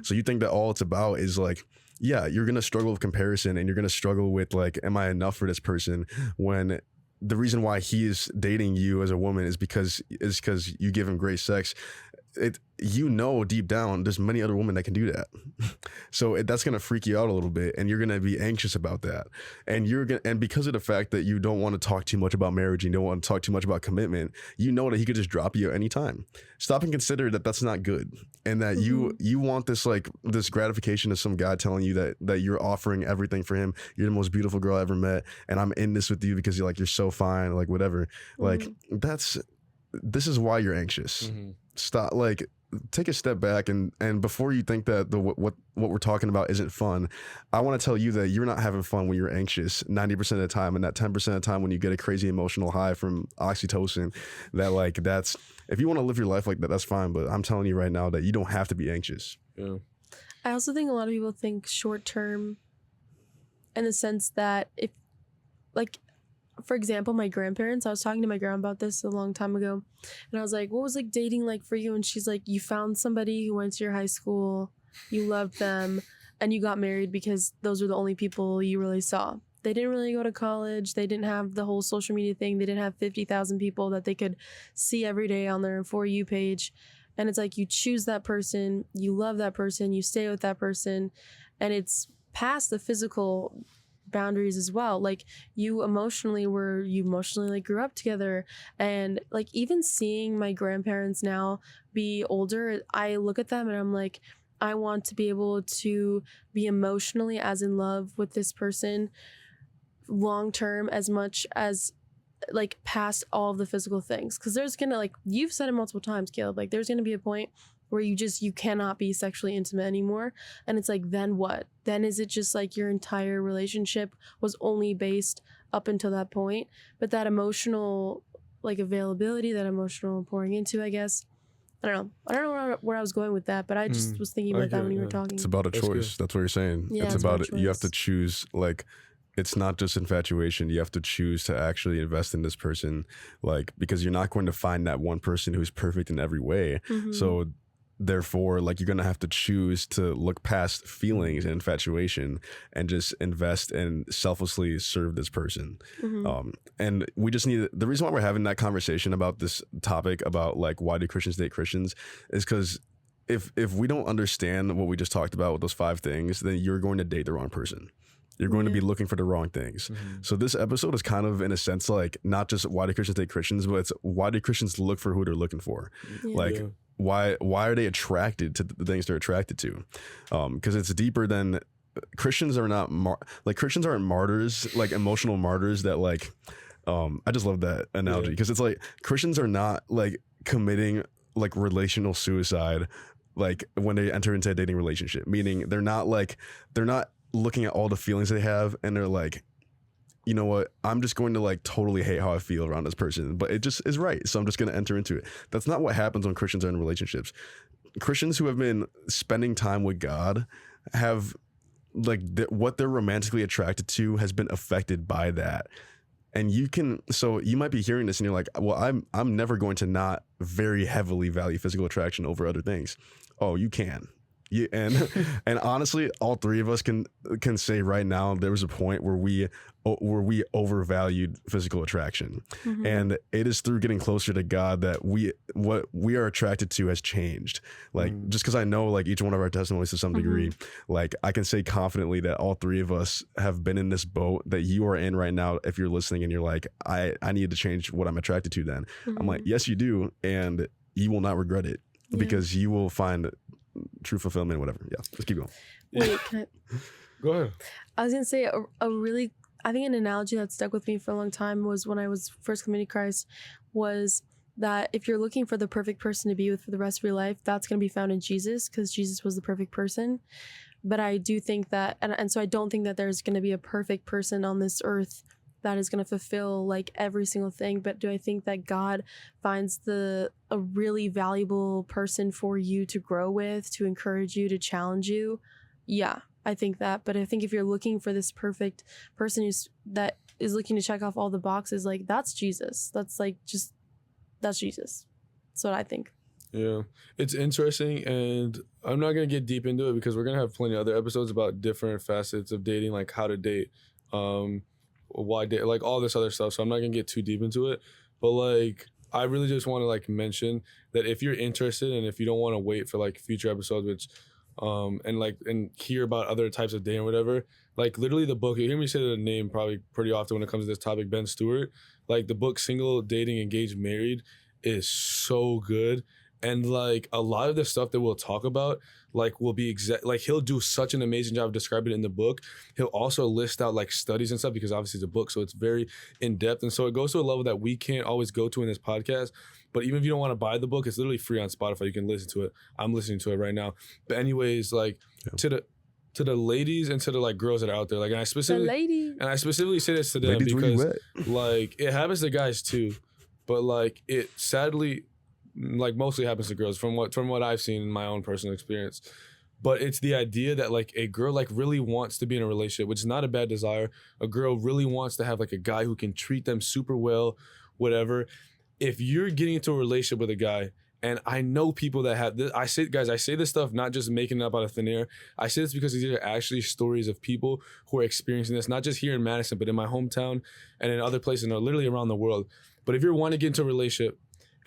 So you think that all it's about is like, yeah, you're going to struggle with comparison and you're going to struggle with like, am I enough for this person, when the reason why he is dating you as a woman is because you give him great sex. You know, deep down, there's many other women that can do that. So that's going to freak you out a little bit, and you're going to be anxious about that. And because of the fact that you don't want to talk too much about marriage, you don't want to talk too much about commitment, you know that he could just drop you at any time. Stop and consider that that's not good, and that you want this like this gratification of some guy telling you that you're offering everything for him. You're the most beautiful girl I ever met, and I'm in this with you because you're so fine, like whatever. Like this is why you're anxious. Stop, like, take a step back and before you think that what we're talking about isn't fun, I want to tell you that you're not having fun when you're anxious 90% of the time, and that 10% of the time when you get a crazy emotional high from oxytocin, that like that's, if you want to live your life like that, that's fine, but I'm telling you right now that you don't have to be anxious. Yeah. I also think a lot of people think short term in the sense that if, like, for example, my grandparents, I was talking to my grandma about this a long time ago, and I was like, what was like dating like for you? And she's like, you found somebody who went to your high school, you loved them, and you got married because those were the only people you really saw. They didn't really go to college. They didn't have the whole social media thing. They didn't have 50,000 people that they could see every day on their For You page. And it's like, you choose that person, you love that person, you stay with that person, and it's past the physical boundaries as well. Like you emotionally like grew up together, and like even seeing my grandparents now be older, I look at them and I'm like, I want to be able to be emotionally as in love with this person long term as much as like past all of the physical things, because there's gonna, like you've said it multiple times, Caleb, like there's gonna be a point where you cannot be sexually intimate anymore. And it's like, then what? Then is it just like your entire relationship was only based up until that point? But that emotional like availability, that emotional pouring into, I guess, I don't know where I was going with that, but I just was thinking about that when you were talking. It's about a choice. That's what you're saying. Yeah, it's about it. You have to choose, like, it's not just infatuation. You have to choose to actually invest in this person, like, because you're not going to find that one person who's perfect in every way. So therefore, like, you're going to have to choose to look past feelings and infatuation and just invest and selflessly serve this person. And we just need, the reason why we're having that conversation about this topic about like, why do Christians date Christians, is because if we don't understand what we just talked about with those 5 things, then you're going to date the wrong person. You're going to be looking for the wrong things. So this episode is kind of, in a sense, like, not just why do Christians date Christians, but it's why do Christians look for who they're looking for? Like, why are they attracted to the things they're attracted to? Because it's deeper than, Christians are not Christians aren't martyrs, like emotional martyrs that like, I just love that analogy, because it's like Christians are not like committing like relational suicide like when they enter into a dating relationship, meaning they're not looking at all the feelings they have and they're like, you know what, I'm just going to like totally hate how I feel around this person, but it just is right, so I'm just going to enter into it. That's not what happens when Christians are in relationships. Christians who have been spending time with God have like what they're romantically attracted to has been affected by that. And so you might be hearing this and you're like, well, I'm never going to not very heavily value physical attraction over other things. Oh, you can. Yeah, and honestly, all 3 of us can say right now there was a point where we overvalued physical attraction, and it is through getting closer to God that what we are attracted to has changed. Like just because I know like each one of our testimonies to some degree, like I can say confidently that all 3 of us have been in this boat that you are in right now. If you're listening and you're like, I need to change what I'm attracted to, then I'm like, yes, you do, and you will not regret it, because you will find true fulfillment, whatever. Yeah, let's keep going. Wait, can I? Go ahead. I was gonna say a really, I think an analogy that stuck with me for a long time was when I was first coming to Christ, was that if you're looking for the perfect person to be with for the rest of your life, that's gonna be found in Jesus, because Jesus was the perfect person. But I do think that, and so I don't think that there's gonna be a perfect person on this earth that is gonna fulfill like every single thing. But do I think that God finds a really valuable person for you to grow with, to encourage you, to challenge you? Yeah, I think that. But I think if you're looking for this perfect person that is looking to check off all the boxes, like that's Jesus. That's like that's Jesus. That's what I think. Yeah, it's interesting, and I'm not gonna get deep into it because we're gonna have plenty of other episodes about different facets of dating, like how to date, why date, like all this other stuff. So I'm not gonna get too deep into it, but like I really just want to like mention that if you're interested and if you don't want to wait for like future episodes, which and hear about other types of dating or whatever, like literally the book, you hear me say the name probably pretty often when it comes to this topic, Ben Stewart, like the book Single, Dating, Engaged, Married is so good. And like a lot of the stuff that we'll talk about, like will be like he'll do such an amazing job of describing it in the book. He'll also list out like studies and stuff because obviously it's a book, so it's very in depth. And so it goes to a level that we can't always go to in this podcast. But even if you don't want to buy the book, it's literally free on Spotify. You can listen to it. I'm listening to it right now. But anyways, like to the ladies and to the like girls that are out there, like, and I specifically say this to them Ladies, where you because at? like it happens to guys too, but like it sadly like mostly happens to girls from what I've seen in my own personal experience. But it's the idea that like a girl like really wants to be in a relationship, which is not a bad desire. A girl really wants to have like a guy who can treat them super well, whatever. If you're getting into a relationship with a guy, and I know people that have this, I say this stuff not just making it up out of thin air. I say this because these are actually stories of people who are experiencing this, not just here in Madison, but in my hometown and in other places, and literally around the world. But if you're wanting to get into a relationship,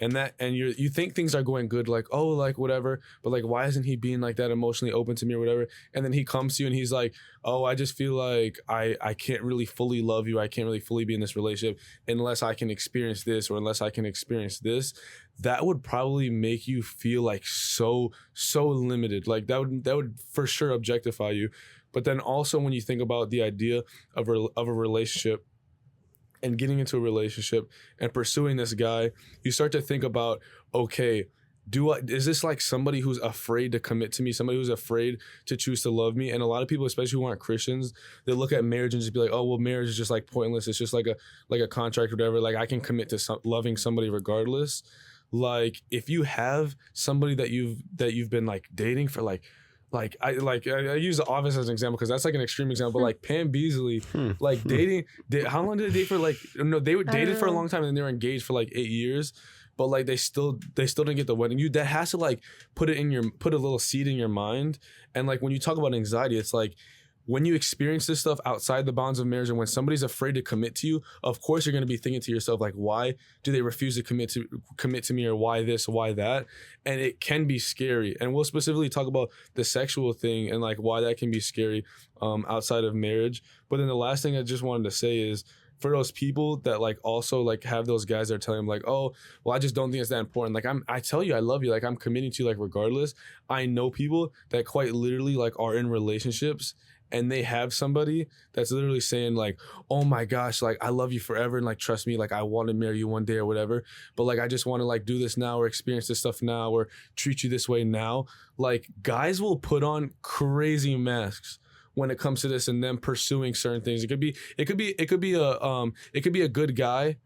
and you think things are going good, like, oh, like whatever, but like why isn't he being like that emotionally open to me or whatever? And then he comes to you and he's like, oh, I just feel like I can't really fully love you, I can't really fully be in this relationship unless I can experience this or unless I can experience this. That would probably make you feel like so limited. Like that would for sure objectify you. But then also when you think about the idea of a relationship and getting into a relationship and pursuing this guy, you start to think about, okay, is this like somebody who's afraid to commit to me, somebody who's afraid to choose to love me? And a lot of people, especially who aren't Christians, they look at marriage and just be like, oh, well, marriage is just like pointless. It's just like a contract or whatever. Like I can commit to loving somebody regardless. Like if you have somebody that you've been like dating for like I use The Office as an example because that's like an extreme example. Like Pam Beasley, like dating. How long did they date for? Like no, they were dated for a long time and they were engaged for like 8 years. But like they still didn't get the wedding. That has to like put a little seed in your mind. And like when you talk about anxiety, it's like when you experience this stuff outside the bonds of marriage and when somebody's afraid to commit to you, of course you're going to be thinking to yourself, like, why do they refuse to commit to me, or why this, why that? And it can be scary. And we'll specifically talk about the sexual thing and like why that can be scary outside of marriage. But then the last thing I just wanted to say is, for those people that like also like have those guys that are telling them like, oh, well, I just don't think it's that important. Like I tell you I love you, like I'm committing to you, like regardless. I know people that quite literally like are in relationships and they have somebody that's literally saying like, oh my gosh, like I love you forever and like trust me, like I want to marry you one day or whatever, but like I just want to like do this now or experience this stuff now or treat you this way now. Like guys will put on crazy masks when it comes to this and them pursuing certain things. It could be a good guy,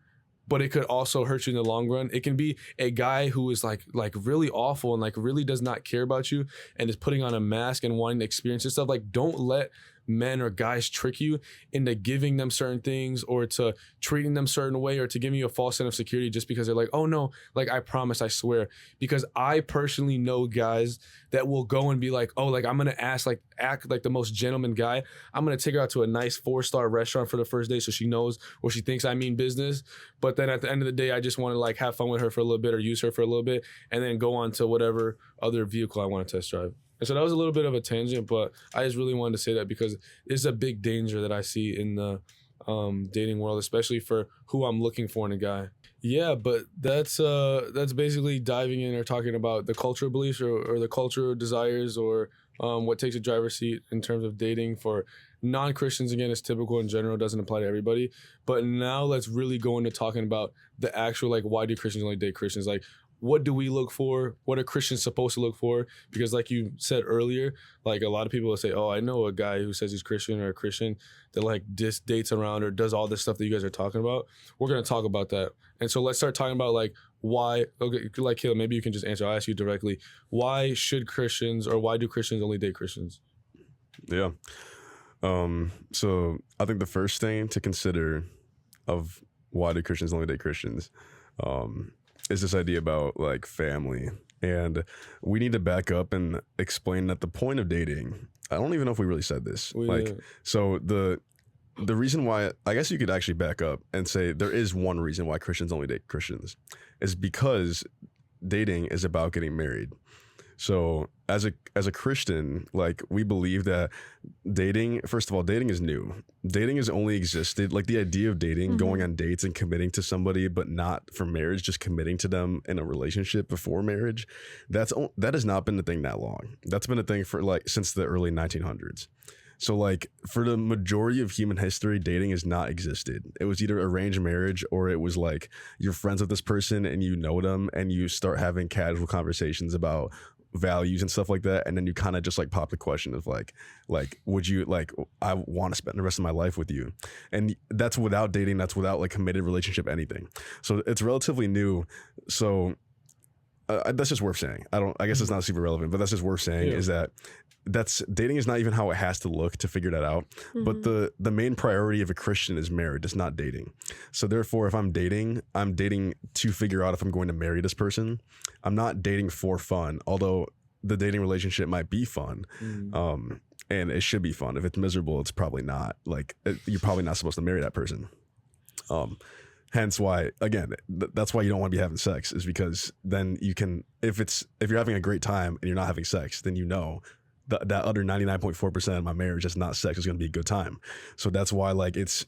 but it could also hurt you in the long run. It can be a guy who is like really awful and like really does not care about you and is putting on a mask and wanting to experience this stuff. Like don't let men or guys trick you into giving them certain things or to treating them certain way or to giving you a false sense of security just because they're like, oh no, like I promise, I swear. Because I personally know guys that will go and be like, oh, like I'm gonna act like the most gentleman guy. I'm gonna take her out to a nice 4-star restaurant for the first day so she knows or she thinks I mean business. But then at the end of the day, I just want to like have fun with her for a little bit or use her for a little bit and then go on to whatever other vehicle I want to test drive. And so that was a little bit of a tangent, but I just really wanted to say that because it's a big danger that I see in the dating world, especially for who I'm looking for in a guy. Yeah, but that's basically diving in or talking about the cultural beliefs or the cultural desires or what takes a driver's seat in terms of dating for non-Christians. Again, it's typical in general, doesn't apply to everybody. But now let's really go into talking about the actual, like, why do Christians only date Christians? Like, what do we look for? What are Christians supposed to look for? Because like you said earlier, like a lot of people will say, oh, I know a guy who says he's Christian or a Christian that like just dates around or does all this stuff that you guys are talking about. We're going to talk about that. And so let's start talking about like why, okay, like Caleb, maybe you can just answer. I'll ask you directly. Why should Christians or why do Christians only date Christians? Yeah. So I think the first thing to consider of why do Christians only date Christians, is this idea about like family. And we need to back up and explain that the point of dating, I don't even know if we really said this. So the reason why, I guess you could actually back up and say there is one reason why Christians only date Christians is because dating is about getting married. So as a Christian, like we believe that dating, first of all, dating is new. Dating has only existed, like the idea of dating, going on dates and committing to somebody, but not for marriage, just committing to them in a relationship before marriage. That has not been the thing that long. That's been a thing for like since the early 1900s. So like for the majority of human history, dating has not existed. It was either arranged marriage or it was like you're friends with this person and you know them and you start having casual conversations about values and stuff like that, and then you kind of just like pop the question of like would you like, I want to spend the rest of my life with you, and that's without dating, that's without like committed relationship, anything. So it's relatively new. So that's just worth saying. I guess it's not super relevant, but that's just worth saying, is that dating is not even how it has to look to figure that out. But the main priority of a Christian is marriage. It's not dating. So therefore, if I'm dating to figure out if I'm going to marry this person. I'm not dating for fun, although the dating relationship might be fun. And it should be fun. If it's miserable, it's probably not. Like you're probably not supposed to marry that person. Hence why, again, that's why you don't want to be having sex, is because then you can, if you're having a great time and you're not having sex, then you know that other 99.4% of my marriage that's not sex is going to be a good time. So that's why like it's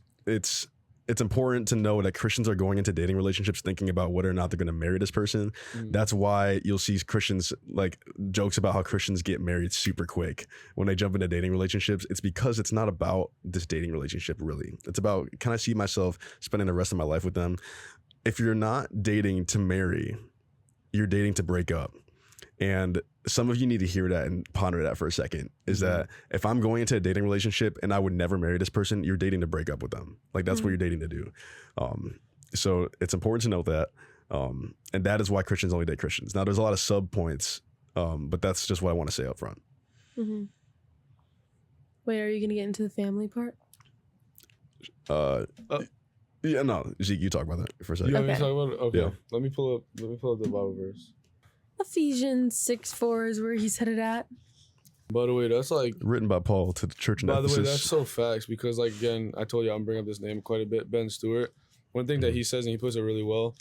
important to know that Christians are going into dating relationships thinking about whether or not they're going to marry this person. That's why you'll see Christians like jokes about how Christians get married super quick when they jump into dating relationships. It's because it's not about this dating relationship really. It's about, can I see myself spending the rest of my life with them? If you're not dating to marry, you're dating to break up. And some of you need to hear that and ponder that for a second, is that if I'm going into a dating relationship and I would never marry this person, you're dating to break up with them. Like that's what you're dating to do. So it's important to note that. And that is why Christians only date Christians. Now there's a lot of sub points, but that's just what I want to say up front. Wait, are you going to get into the family part? Yeah, no, Zeke, you talk about that for a second. You want me to talk about it? Okay. Yeah. Let me pull up the Bible verse. Ephesians 6:4 is where he said it at. By the way, that's like written by Paul to the church in Ephesus. By the way, that's so facts, because like again, I told you I'm bringing up this name quite a bit, Ben Stewart. One thing that he says, and he puts it really well,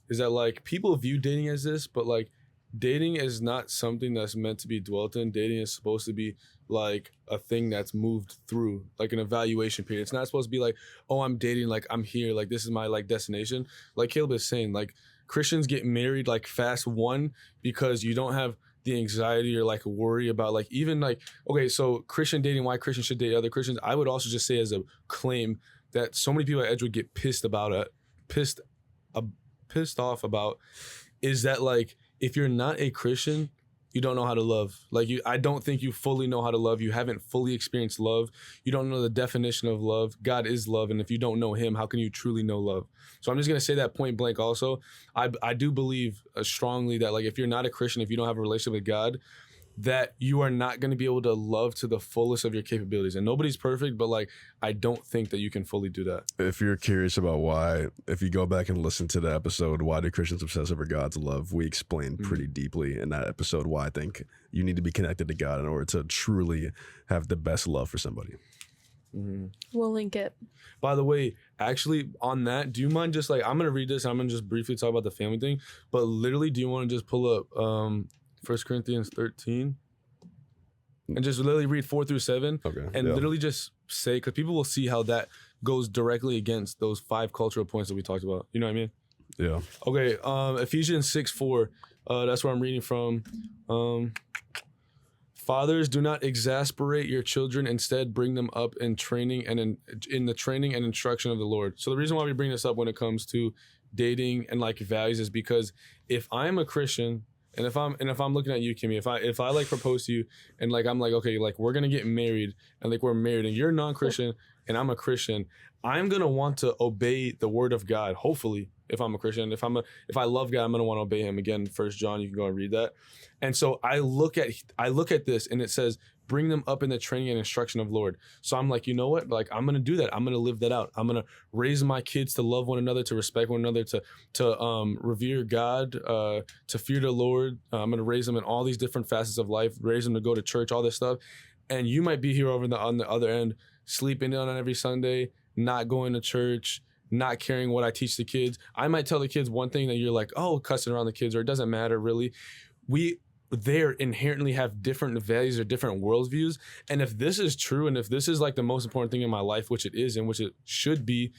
is that like people view dating as this, but like dating is not something that's meant to be dwelt in. Dating is supposed to be like a thing that's moved through, like an evaluation period. It's not supposed to be like, oh, I'm dating, like I'm here, like this is my like destination. Like Caleb is saying, like Christians get married like fast one because you don't have the anxiety or like worry about like even like, okay, so Christian dating, why Christians should date other Christians. I would also just say as a claim that so many people at Edgewood get pissed off about is that like, if you're not a Christian, you don't know how to love. Like I don't think you fully know how to love. You haven't fully experienced love. You don't know the definition of love. God is love. And if you don't know him, how can you truly know love? So I'm just going to say that point blank also. I do believe strongly that like if you're not a Christian, if you don't have a relationship with God, that you are not going to be able to love to the fullest of your capabilities. And nobody's perfect, but like I don't think that you can fully do that. If you're curious about why, if you go back and listen to the episode, Why Do Christians Obsess Over God's Love? We explain pretty deeply in that episode why I think you need to be connected to God in order to truly have the best love for somebody. We'll link it. By the way, actually on that, do you mind just like, I'm going to read this. I'm going to just briefly talk about the family thing, but literally, do you want to just pull up 1 Corinthians 13 and just literally read 4 through 7 and literally just say, because people will see how that goes directly against those 5 cultural points that we talked about. You know what I mean? Yeah. Okay, Ephesians 6:4. That's where I'm reading from. Fathers, do not exasperate your children. Instead, bring them up in training and in the training and instruction of the Lord. So the reason why we bring this up when it comes to dating and like values is because if I'm a Christian and if I'm looking at you, Kimmy, if I like propose to you and like I'm like, okay, like we're gonna get married and like we're married and you're non-Christian and I'm a Christian, I'm gonna want to obey the word of God. Hopefully, if I'm a Christian, if I love God, I'm gonna want to obey Him. Again, 1 John, you can go and read that. And so I look at this and it says, bring them up in the training and instruction of Lord. So I'm like, you know what? Like I'm gonna do that. I'm gonna live that out. I'm gonna raise my kids to love one another, to respect one another, to revere God, to fear the Lord. I'm gonna raise them in all these different facets of life. Raise them to go to church, all this stuff. And you might be here on the other end, sleeping in on every Sunday, not going to church, not caring what I teach the kids. I might tell the kids one thing that you're like, oh, cussing around the kids, or it doesn't matter really. We there inherently have different values or different worldviews. And if this is true, and if this is like the most important thing in my life, which it is and which it should be,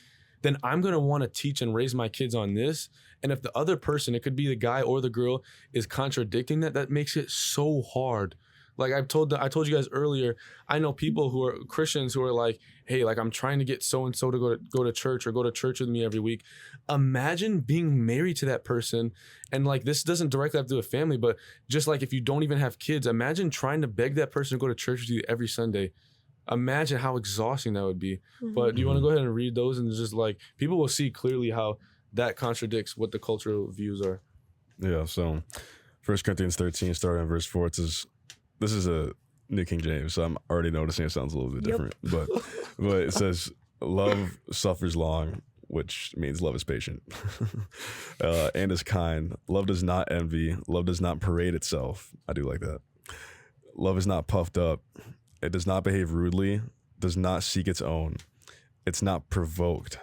then I'm going to want to teach and raise my kids on this. And if the other person, it could be the guy or the girl, is contradicting that makes it so hard. Like I told you guys earlier, I know people who are Christians who are like, hey, like I'm trying to get so and so to go to church or go to church with me every week. Imagine being married to that person, and like this doesn't directly have to do with family, but just like if you don't even have kids, imagine trying to beg that person to go to church with you every Sunday. Imagine how exhausting that would be. Mhm. But do you want to go ahead and read those, and just like people will see clearly how that contradicts what the cultural views are. Yeah. So 1 Corinthians 13, starting in verse 4, it says, this is a New King James, so I'm already noticing it sounds a little bit different. But it says, love suffers long, which means love is patient, and is kind. Love does not envy. Love does not parade itself. I do like that. Love is not puffed up. It does not behave rudely, does not seek its own. It's not provoked.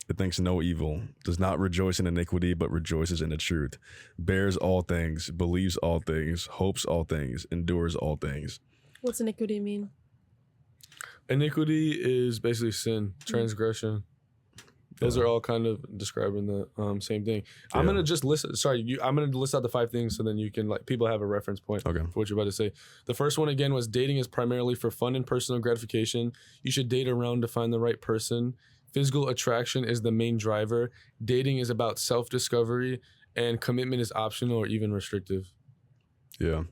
It thinks no evil, does not rejoice in iniquity, but rejoices in the truth, bears all things, believes all things, hopes all things, endures all things. What's iniquity mean? Iniquity is basically sin, transgression. Those are all kind of describing the same thing. I'm gonna just list. I'm gonna list out the 5 things so then you can like people have a reference point for what you're about to say. The first one again was dating is primarily for fun and personal gratification. You should date around to find the right person. Physical attraction is the main driver. Dating is about self-discovery, and commitment is optional or even restrictive. Yeah.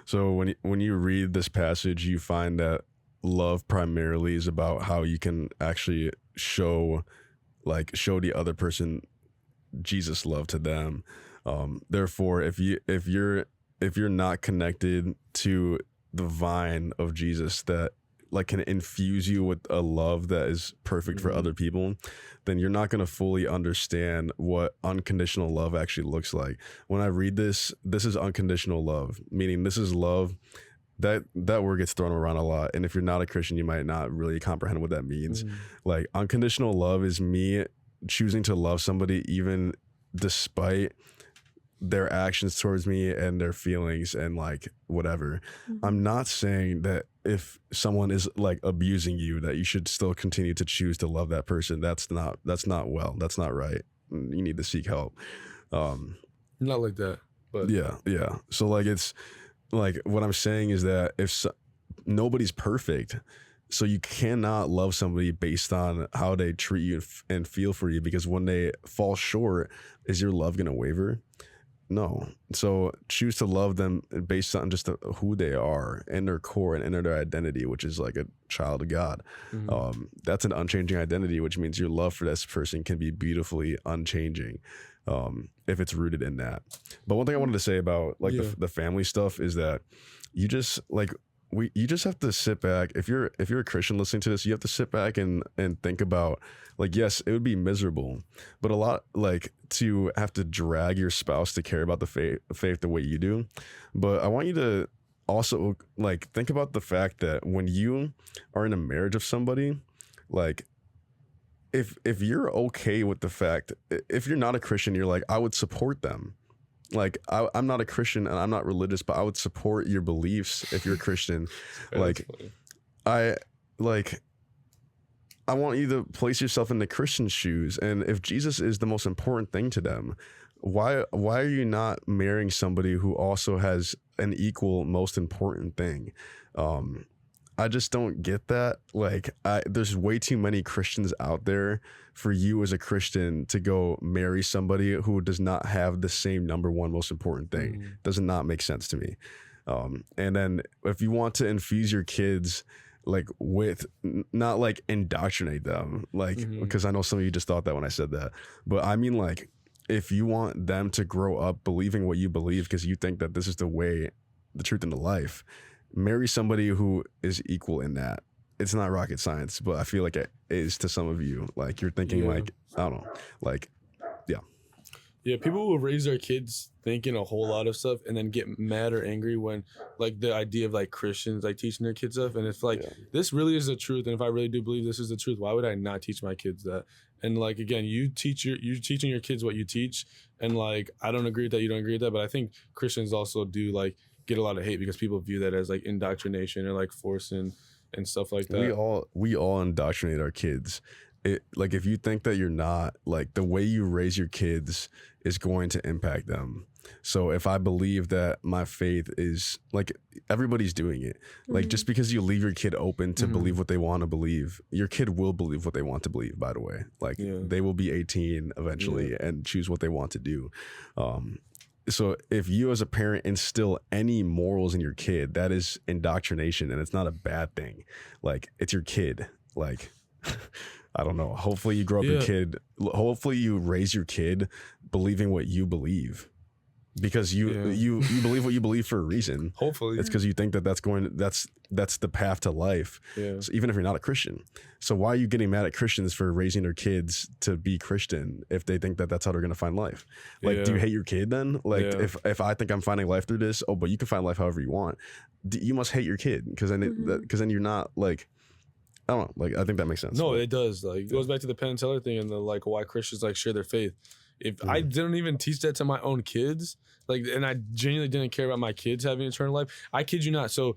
So when you read this passage, you find that love primarily is about how you can actually show the other person Jesus' love to them. Therefore, if you're not connected to the vine of Jesus that like can infuse you with a love that is perfect for other people, then you're not going to fully understand what unconditional love actually looks like. When I read this is unconditional love, meaning this is love. That word gets thrown around a lot, and if you're not a Christian, you might not really comprehend what that means. Like unconditional love is me choosing to love somebody even despite their actions towards me and their feelings and like whatever. I'm not saying that if someone is like abusing you that you should still continue to choose to love that person. That's not right. You need to seek help. Not like that, but yeah. So like it's like what I'm saying is that nobody's perfect. So you cannot love somebody based on how they treat you and feel for you, because when they fall short, is your love going to waver? No. So choose to love them based on just who they are and their core and their identity, which is like a child of God. That's an unchanging identity, which means your love for this person can be beautifully unchanging if it's rooted in that. But one thing I wanted to say about like the family stuff is that you just like you just have to sit back. If you're a Christian listening to this, you have to sit back and think about, like, yes, it would be miserable, but a lot like to have to drag your spouse to care about the faith the way you do. But I want you to also like think about the fact that when you are in a marriage of somebody, like if you're okay with the fact, if you're not a Christian, you're like, I would support them. Like I'm not a Christian and I'm not religious, but I would support your beliefs if you're a Christian. Like I want you to place yourself in the Christian's shoes, and if Jesus is the most important thing to them, why are you not marrying somebody who also has an equal most important thing? I just don't get that. Like, there's way too many Christians out there for you as a Christian to go marry somebody who does not have the same number one most important thing. Does not make sense to me. And then if you want to infuse your kids like with not like indoctrinate them, like because I know some of you just thought that when I said that, but I mean like if you want them to grow up believing what you believe because you think that this is the way, the truth, and the life, marry somebody who is equal in that. It's not rocket science, but I feel like it is to some of you. Like you're thinking like, I don't know, like, yeah. Yeah, people will raise their kids thinking a whole lot of stuff and then get mad or angry when like the idea of like Christians like teaching their kids stuff. And it's like, this really is the truth. And if I really do believe this is the truth, why would I not teach my kids that? And like, again, you're teaching your kids what you teach. And like, I don't agree with that. You don't agree with that. But I think Christians also do like get a lot of hate because people view that as like indoctrination or like forcing and stuff like that. We all indoctrinate our kids. Like if you think that you're not, like the way you raise your kids is going to impact them. So if I believe that my faith is like everybody's doing it, like just because you leave your kid open to believe what they want to believe, your kid will believe what they want to believe, by the way. Like they will be 18 eventually and choose what they want to do. So if you as a parent instill any morals in your kid, that is indoctrination, and it's not a bad thing. Like it's your kid. Like I don't know. Hopefully you grow up your kid. Hopefully you raise your kid believing what you believe, because you believe what you believe for a reason. Hopefully it's because you think that that's the path to life. Yeah. So even if you're not a Christian, so why are you getting mad at Christians for raising their kids to be Christian if they think that that's how they're gonna find life? Like, do you hate your kid then? Like, if I think I'm finding life through this, but you can find life however you want, you must hate your kid because then you're not like. I don't know. Like, I think that makes sense. No, it does. Like, it goes back to the Penn and Teller thing and the like why Christians like share their faith. If I didn't even teach that to my own kids, like, and I genuinely didn't care about my kids having eternal life, I kid you not. So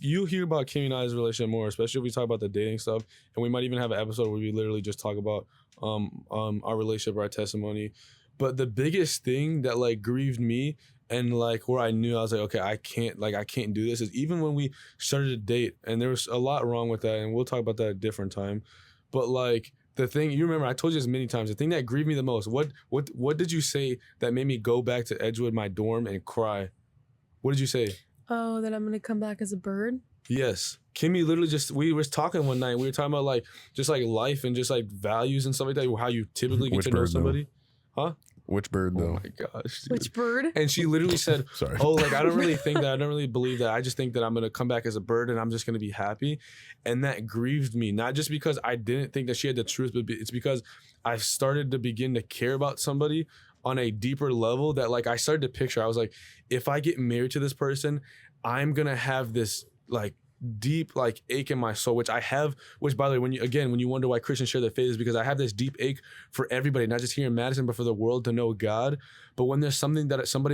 you hear about Kimmy and I's relationship more, especially if we talk about the dating stuff, and we might even have an episode where we literally just talk about our relationship, our testimony. But the biggest thing that like grieved me and like where I knew I was like, okay, I can't do this is even when we started to date, and there was a lot wrong with that, and we'll talk about that at a different time. But like the thing, you remember, I told you this many times, the thing that grieved me the most, what did you say that made me go back to Edgewood, my dorm, and cry? What did you say? Oh, that I'm gonna come back as a bird? Yes. Kimmy literally we were talking one night, we were talking about like just like life and just like values and stuff like that, how you typically get to know somebody. Huh? Which bird though? Oh my gosh. Dude. Which bird? And she literally said, sorry. Oh, like I don't really think that. I don't really believe that. I just think that I'm gonna come back as a bird and I'm just gonna be happy. And that grieved me. Not just because I didn't think that she had the truth, but it's because I started to begin to care about somebody on a deeper level that like I started to picture. I was like, if I get married to this person, I'm gonna have this like deep like ache in my soul, which I have, which by the way, when you wonder why Christians share their faith, is because I have this deep ache for everybody, not just here in Madison, but for the world to know God. But when there's somebody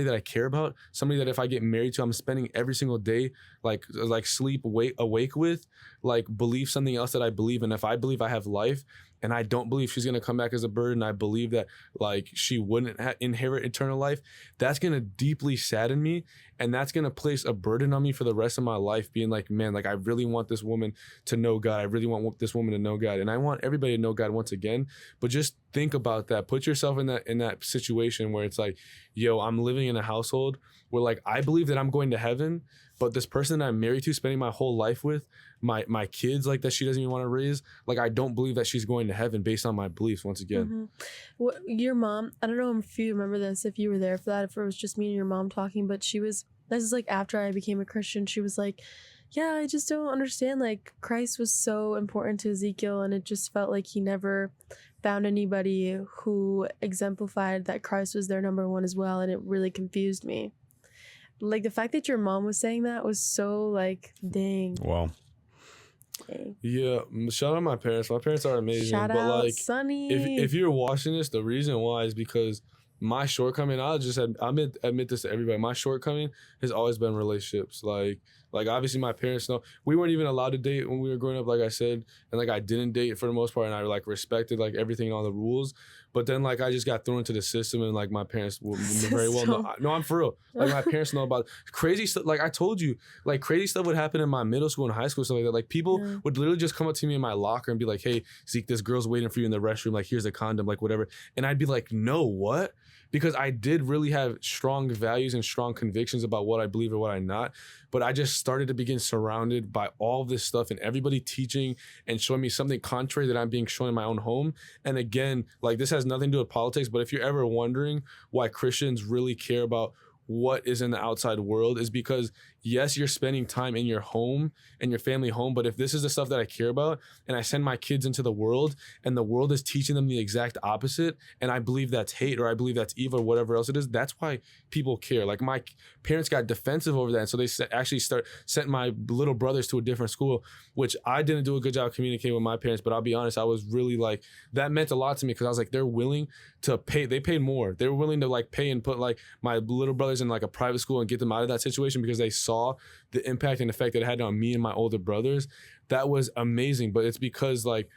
that I care about, somebody that if I get married to, I'm spending every single day like sleep awake with, like believe something else that I believe, and if I believe I have life, and I don't believe she's gonna come back as a bird, and I believe that like she wouldn't inherit eternal life, that's gonna deeply sadden me, and that's gonna place a burden on me for the rest of my life, being like, man, like I really want this woman to know God. I really want this woman to know God, and I want everybody to know God once again. But just think about that. Put yourself in that situation where it's like, yo, I'm living in a household where like I believe that I'm going to heaven, but this person that I'm married to, spending my whole life with, my kids like that she doesn't even want to raise, like I don't believe that she's going to heaven based on my beliefs once again. Well, your mom, I don't know if you remember this, if you were there for that, if it was just me and your mom talking, but this is like after I became a Christian, she was like, yeah, I just don't understand, like Christ was so important to Ezekiel, and it just felt like he never found anybody who exemplified that Christ was their number one as well, and it really confused me. Like the fact that your mom was saying that was so like, dang. Wow. Dang. Yeah, shout out my parents. My parents are amazing. Shout but out like, Sonny. if you're watching this, the reason why is because my shortcoming, I'll just admit this to everybody. My shortcoming has always been relationships. Like Like, obviously, my parents know. We weren't even allowed to date when we were growing up, like I said. And, like, I didn't date for the most part. And I, like, respected, like, everything and all the rules. But then, like, I just got thrown into the system. And, like, my parents will very well know. No, I'm for real. Like, my parents know about crazy stuff. Like, I told you, like, crazy stuff would happen in my middle school and high school, stuff like that. Like, people would literally just come up to me in my locker and be like, hey, Zeke, this girl's waiting for you in the restroom. Like, here's a condom, like, whatever. And I'd be like, no, what? Because I did really have strong values and strong convictions about what I believe or what I'm not. But I just started to begin surrounded by all this stuff and everybody teaching and showing me something contrary that I'm being shown in my own home. And again, like, this has nothing to do with politics, but if you're ever wondering why Christians really care about what is in the outside world, is because yes, you're spending time in your home and your family home, but if this is the stuff that I care about and I send my kids into the world and the world is teaching them the exact opposite, and I believe that's hate or I believe that's evil or whatever else it is, that's why people care. Like, my parents got defensive over that, and so they actually sent my little brothers to a different school, which I didn't do a good job communicating with my parents, but I'll be honest, I was really like, that meant a lot to me because I was like, they're willing to pay. They paid more. They were willing to like pay and put like my little brothers in like a private school and get them out of that situation because they saw the impact and effect it had on me and my older brothers. That was amazing. But it's because like,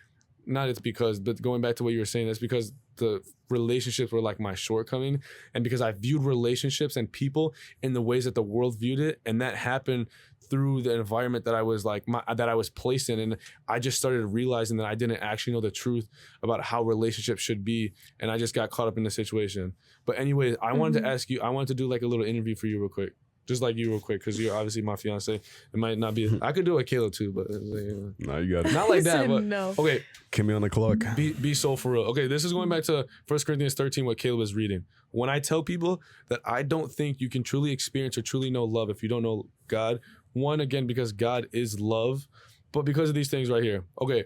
but going back to what you were saying, that's because the relationships were like my shortcoming, and because I viewed relationships and people in the ways that the world viewed it, and that happened through the environment that I was like that I was placed in, and I just started realizing that I didn't actually know the truth about how relationships should be, and I just got caught up in the situation. But anyways, I wanted to ask you, I wanted to do like a little interview for you real quick. Just like you real quick, because you're obviously my fiance. It might not be, I could do it with Kayla too, but no, you got it. Not like that, but no. Okay. Keep me on the clock. Be so for real. Okay, this is going back to 1 Corinthians 13, what Caleb was reading. When I tell people that I don't think you can truly experience or truly know love if you don't know God, one, again, because God is love, but because of these things right here. Okay,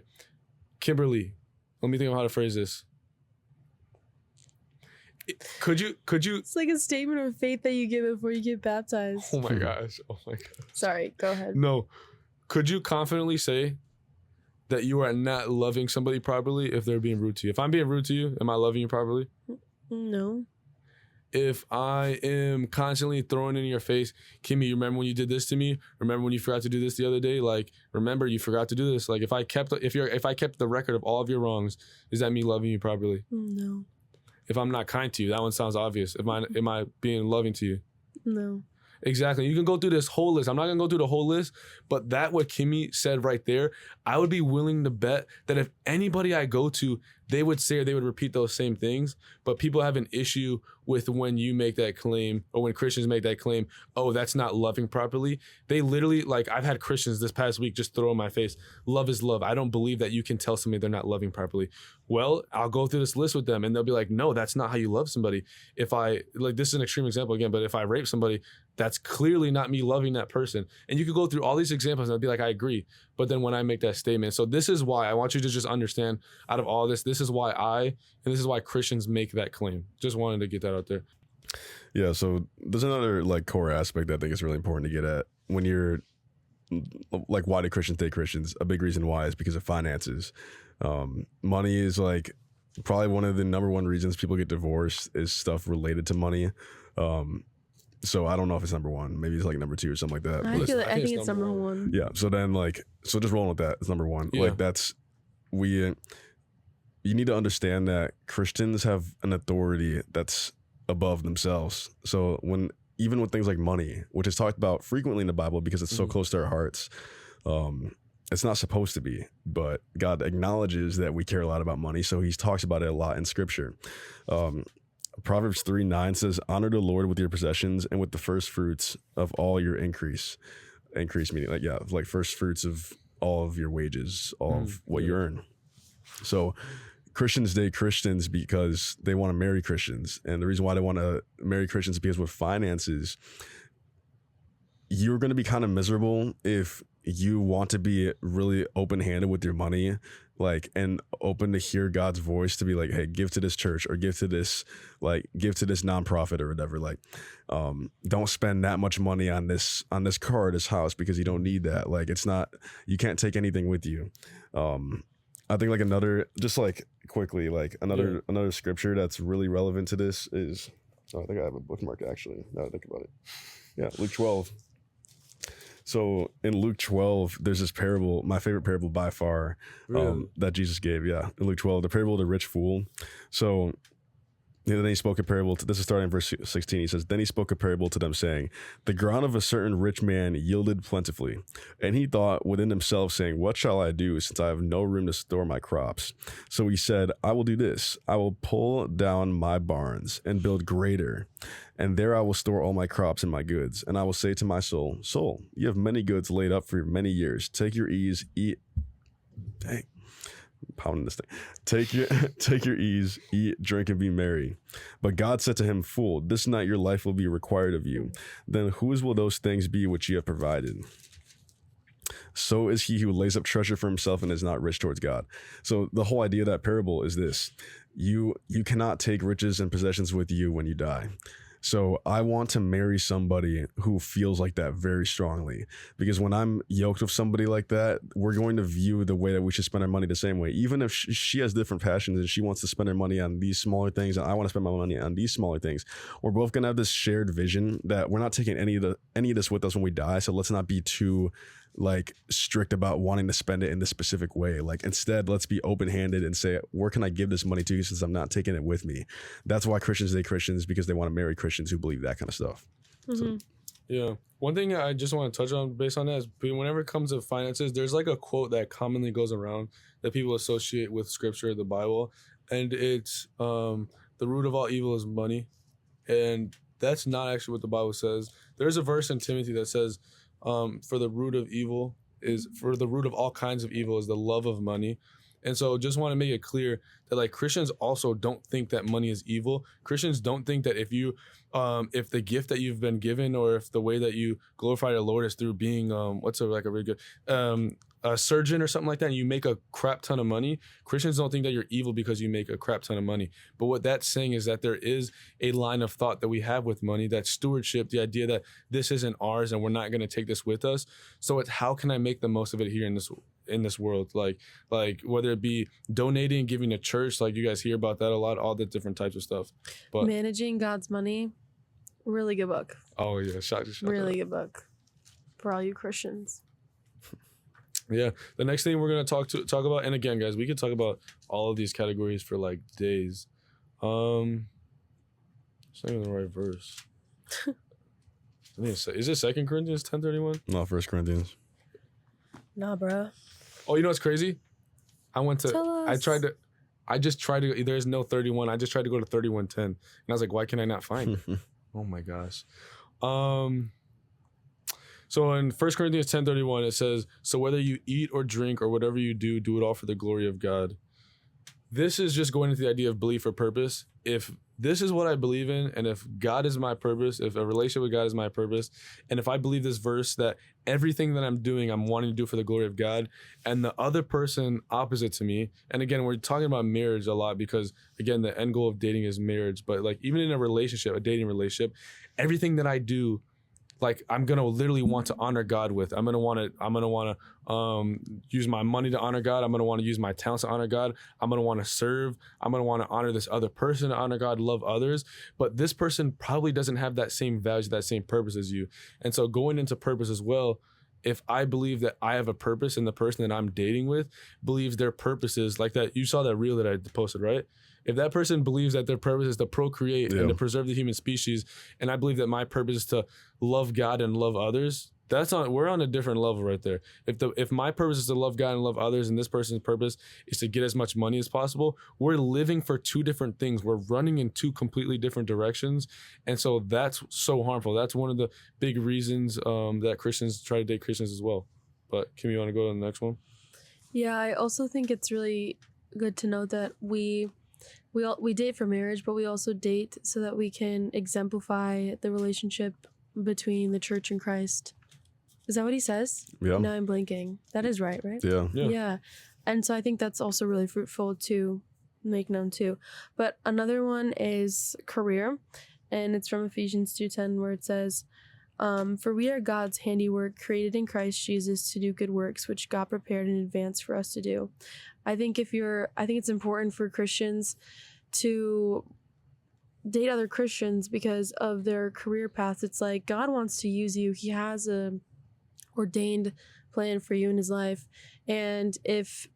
Kimberly, let me think of how to phrase this. Could you? It's like a statement of faith that you give before you get baptized. Oh my gosh. Sorry, go ahead. No. Could you confidently say that you are not loving somebody properly if they're being rude to you? If I'm being rude to you, am I loving you properly? No. If I am constantly throwing in your face, Kimmy, you remember when you did this to me? Remember when you forgot to do this the other day? Like, remember you forgot to do this. Like, if I kept the record of all of your wrongs, is that me loving you properly? No. If I'm not kind to you, that one sounds obvious. Am I being loving to you? No. Exactly. You can go through this whole list. I'm not going to go through the whole list, but that what Kimmy said right there, I would be willing to bet that if anybody I go to, they would say or they would repeat those same things. But people have an issue with when you make that claim or when Christians make that claim, oh, that's not loving properly. They literally, like, I've had Christians this past week just throw in my face, love is love. I don't believe that you can tell somebody they're not loving properly. Well, I'll go through this list with them and they'll be like, no, that's not how you love somebody. If I, like, this is an extreme example again, but if I rape somebody, that's clearly not me loving that person. And you could go through all these examples and I'd be like, I agree. But then when I make that statement, so this is why I want you to just understand out of all this is why this is why Christians make that claim. Just wanted to get that out there. Yeah, so there's another like core aspect that I think is really important to get at when you're like, why do Christians date Christians? A big reason why is because of finances. Money is like probably one of the number one reasons people get divorced is stuff related to money. So I don't know if it's number one. Maybe it's like number two or something like that. I think it's number one. Yeah. So then so just rolling with that. It's number one. Yeah. Like you need to understand that Christians have an authority that's above themselves. So even with things like money, which is talked about frequently in the Bible because it's so close to our hearts, it's not supposed to be, but God acknowledges that we care a lot about money. So he talks about it a lot in scripture. Proverbs 3:9 says, honor the Lord with your possessions and with the first fruits of all your increase. Increase meaning like first fruits of all of your wages, all of what you earn. So Christians date Christians because they want to marry Christians. And the reason why they want to marry Christians is because with finances, you're going to be kind of miserable if you want to be really open-handed with your money, like, and open to hear God's voice to be like, hey, give to this church or give to this nonprofit or whatever. Like, don't spend that much money on this car or this house because you don't need that. Like, you can't take anything with you. I think like another scripture that's really relevant to this is, I think I have a bookmark actually, now that I think about it. Yeah, Luke 12. So in Luke 12, there's this parable, my favorite parable by far, Really? that Jesus gave. Yeah, in Luke 12, the parable of the rich fool. So then he spoke a parable to, this is starting in verse 16. He says, then he spoke a parable to them, saying, the ground of a certain rich man yielded plentifully. And he thought within himself, saying, what shall I do, since I have no room to store my crops? So he said, I will do this. I will pull down my barns and build greater. And there I will store all my crops and my goods. And I will say to my soul, soul, you have many goods laid up for many years. Take your ease, eat. Dang. Pounding this thing. Take your ease, eat, drink, and be merry. But God said to him, fool, this night your life will be required of you. Then whose will those things be which you have provided? So is he who lays up treasure for himself and is not rich towards God. So the whole idea of that parable is this: you cannot take riches and possessions with you when you die. So I want to marry somebody who feels like that very strongly, because when I'm yoked with somebody like that, we're going to view the way that we should spend our money the same way. Even if she has different passions and she wants to spend her money on these smaller things and I want to spend my money on these smaller things, we're both going to have this shared vision that we're not taking any of this with us when we die. So let's not be too like strict about wanting to spend it in this specific way. Like instead, let's be open-handed and say, where can I give this money to, since I'm not taking it with me? That's why Christians date Christians, because they want to marry Christians who believe that kind of stuff. Mm-hmm. Yeah. One thing I just want to touch on based on that is whenever it comes to finances, there's like a quote that commonly goes around that people associate with scripture, the Bible, and it's the root of all evil is money. And that's not actually what the Bible says. There's a verse in Timothy that says, for the root of all kinds of evil is the love of money. And so just want to make it clear that like Christians also don't think that money is evil. Christians don't think that if the gift that you've been given, or if the way that you glorify the Lord is through being a really good a surgeon or something like that, and you make a crap ton of money, Christians don't think that you're evil because you make a crap ton of money. But what that's saying is that there is a line of thought that we have with money, that stewardship, the idea that this isn't ours and we're not going to take this with us. So it's how can I make the most of it here in this world, like whether it be donating, giving to church, like you guys hear about that a lot, all the different types of stuff. But Managing God's Money, really good book. oh yeah, shot Really good book for all you Christians. Yeah, the next thing we're gonna talk about, and again, guys, we could talk about all of these categories for like days. It's not even the right verse. I think is it 2 Corinthians 10:31? No, 1 Corinthians. Nah, bruh. Oh, you know what's crazy? Tell us. I just tried to. There's no 31. I just tried to go to 31:10, and I was like, why can I not find it? Oh my gosh. So in 1 Corinthians 10:31, it says, so whether you eat or drink or whatever you do, do it all for the glory of God. This is just going into the idea of belief or purpose. If this is what I believe in, and if God is my purpose, if a relationship with God is my purpose, and if I believe this verse that everything that I'm doing, I'm wanting to do for the glory of God, and the other person opposite to me, and again, we're talking about marriage a lot because, again, the end goal of dating is marriage, but like even in a relationship, a dating relationship, everything that I do, like I'm gonna literally want to honor God with. I'm gonna want to use my money to honor God. I'm gonna want to use my talents to honor God. I'm gonna want to serve. I'm gonna want to honor this other person, to honor God, love others. But this person probably doesn't have that same value, that same purpose as you. And so going into purpose as well, if I believe that I have a purpose and the person that I'm dating with believes their purpose is like that, you saw that reel that I posted, right? If that person believes that their purpose is to procreate and to preserve the human species, and I believe that my purpose is to love God and love others, we're on a different level right there. If my purpose is to love God and love others, and this person's purpose is to get as much money as possible, we're living for two different things. We're running in two completely different directions, and so that's so harmful. That's one of the big reasons that Christians try to date Christians as well. But Kim, you want to go to the next one? Yeah, I also think it's really good to know that we date for marriage, but we also date so that we can exemplify the relationship between the church and Christ. Is that what he says? Yeah. No, I'm blinking. That is right? Yeah. Yeah. And so I think that's also really fruitful to make known too. But another one is career, and it's from Ephesians 2:10, where it says, for we are God's handiwork, created in Christ Jesus to do good works, which God prepared in advance for us to do. I think it's important for Christians to date other Christians because of their career paths. It's like God wants to use you. He has a ordained plan for you in his life. And if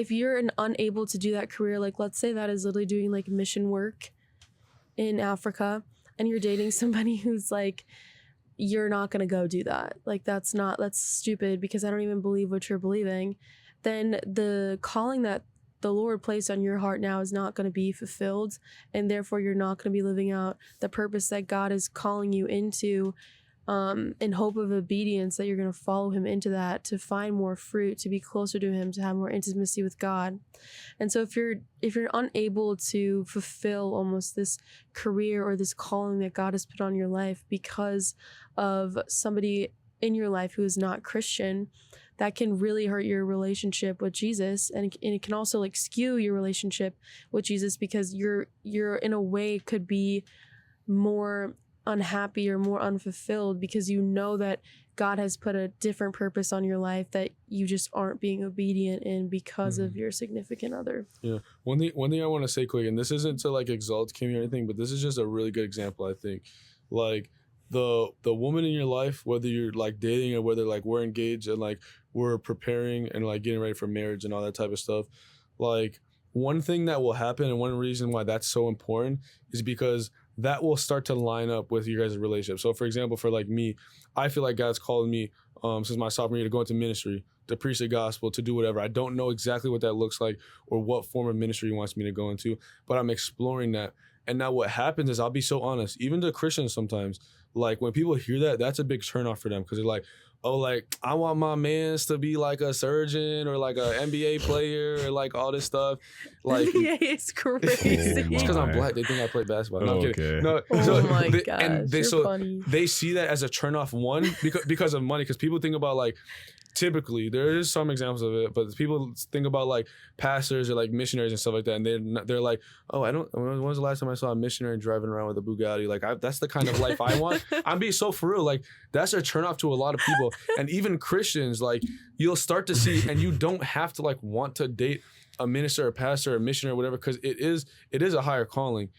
you're unable to do that career, like let's say that is literally doing like mission work in Africa, and you're dating somebody who's like, you're not going to go do that. Like that's stupid because I don't even believe what you're believing. Then the calling that the Lord placed on your heart now is not going to be fulfilled. And therefore you're not going to be living out the purpose that God is calling you into, in hope of obedience, that you're going to follow him into that, to find more fruit, to be closer to him, to have more intimacy with God. And so if you're unable to fulfill almost this career or this calling that God has put on your life because of somebody in your life who is not Christian, that can really hurt your relationship with Jesus, and it can also like skew your relationship with Jesus, because you're in a way could be more unhappy or more unfulfilled because you know that God has put a different purpose on your life that you just aren't being obedient in because of your significant other. Yeah. One thing I want to say quick, and this isn't to like exalt Kimmy or anything, but this is just a really good example, I think. Like the woman in your life, whether you're like dating or whether like we're engaged and like we're preparing and like getting ready for marriage and all that type of stuff, like one thing that will happen and one reason why that's so important is because that will start to line up with your guys' relationship. So for example, for like me, I feel like God's called me since my sophomore year to go into ministry, to preach the gospel, to do whatever. I don't know exactly what that looks like or what form of ministry he wants me to go into, but I'm exploring that. And now what happens is, I'll be so honest, even to Christians sometimes, like when people hear that, that's a big turnoff for them, because they're like, oh, like I want my mans to be like a surgeon or like a NBA player or like all this stuff. Like yeah, it's crazy. Oh it's because I'm my. black. They think I play basketball. No, I'm kidding. Okay. No, Oh my gosh, and you're funny. they see that as a turnoff, one, because of money. Because people think about like, typically there is some examples of it, but people think about like pastors or like missionaries and stuff like that, and they're like, oh, when was the last time I saw a missionary driving around with a Bugatti? Like that's the kind of life I want. I'm being so for real. Like that's a turnoff to a lot of people, and even Christians. Like you'll start to see, and you don't have to like want to date a minister or pastor or missionary or whatever, because it is a higher calling.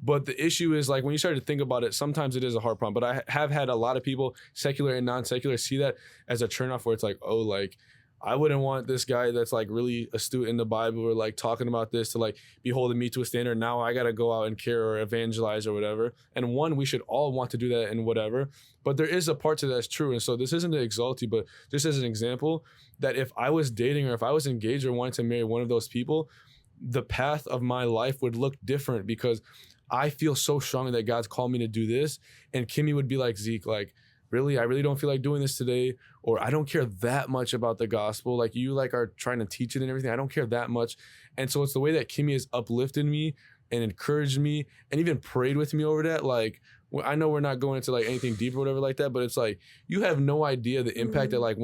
But the issue is, like, when you start to think about it, sometimes it is a hard problem. But I have had a lot of people, secular and non-secular, see that as a turnoff, where it's like, oh, like, I wouldn't want this guy that's like really astute in the Bible or like talking about this to like be holding me to a standard. Now I got to go out and care or evangelize or whatever. And one, we should all want to do that and whatever. But there is a part to that's true. And so this isn't to exalt you, but just as an example, that if I was dating or if I was engaged or wanted to marry one of those people, the path of my life would look different, because I feel so strongly that God's called me to do this. And Kimmy would be like, Zeke, like, really, I really don't feel like doing this today. Or I don't care that much about the gospel. Like, you like are trying to teach it and everything. I don't care that much. And so it's the way that Kimmy has uplifted me and encouraged me and even prayed with me over that. Like, I know we're not going into like anything deep or whatever like that, but it's like, you have no idea the impact that, like,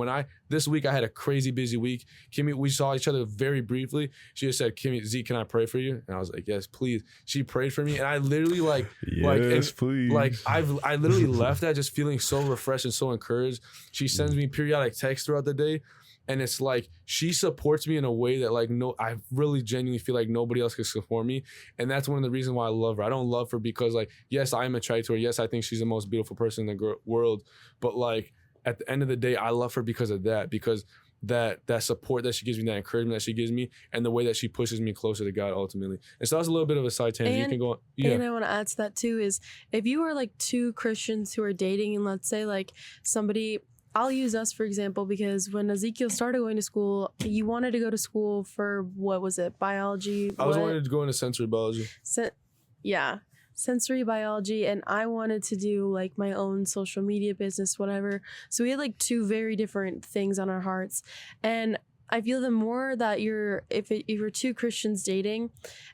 this week I had a crazy busy week. Kimmy, we saw each other very briefly. She just said, Kimmy, Z, can I pray for you? And I was like, yes, please. She prayed for me. And I literally yes, please. Like I literally left that just feeling so refreshed and so encouraged. She sends me periodic texts throughout the day. And it's like, she supports me in a way that like, I really genuinely feel like nobody else can support me. And that's one of the reasons why I love her. I don't love her because, like, yes, I am attracted to her. Yes, I think she's the most beautiful person in the world. But like, at the end of the day, I love her because of that, because that support that she gives me, that encouragement that she gives me, and the way that she pushes me closer to God ultimately. And so that's a little bit of a side tangent. You can go on. Yeah. And I want to add to that too, is if you are like two Christians who are dating, and let's say like somebody, I'll use us for example, because when Ezekiel started going to school, you wanted to go to school for, what was it, biology? I was wanting to go into sensory biology. Sensory biology, and I wanted to do like my own social media business, whatever. So we had like two very different things on our hearts. And I feel the more that if you're two Christians dating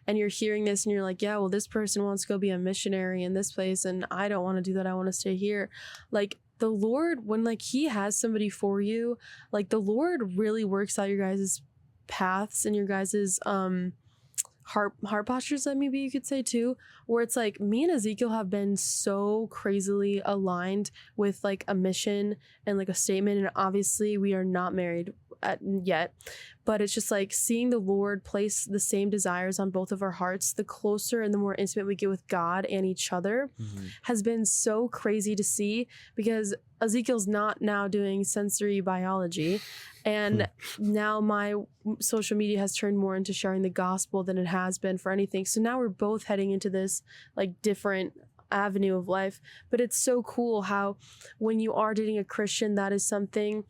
and you're hearing this and you're like, yeah, well, this person wants to go be a missionary in this place and I don't want to do that, I want to stay here. Like, the Lord, when like he has somebody for you, like the Lord really works out your guys' paths and your guys' heart postures, that maybe you could say too, where it's like me and Ezekiel have been so crazily aligned with like a mission and like a statement. And obviously we are not married. yet, but it's just like seeing the Lord place the same desires on both of our hearts. The closer and the more intimate we get with God and each other has been so crazy to see, because Ezekiel's not now doing sensory biology, and now my social media has turned more into sharing the gospel than it has been for anything. So now we're both heading into this like different avenue of life. But it's so cool how when you are dating a Christian, that is something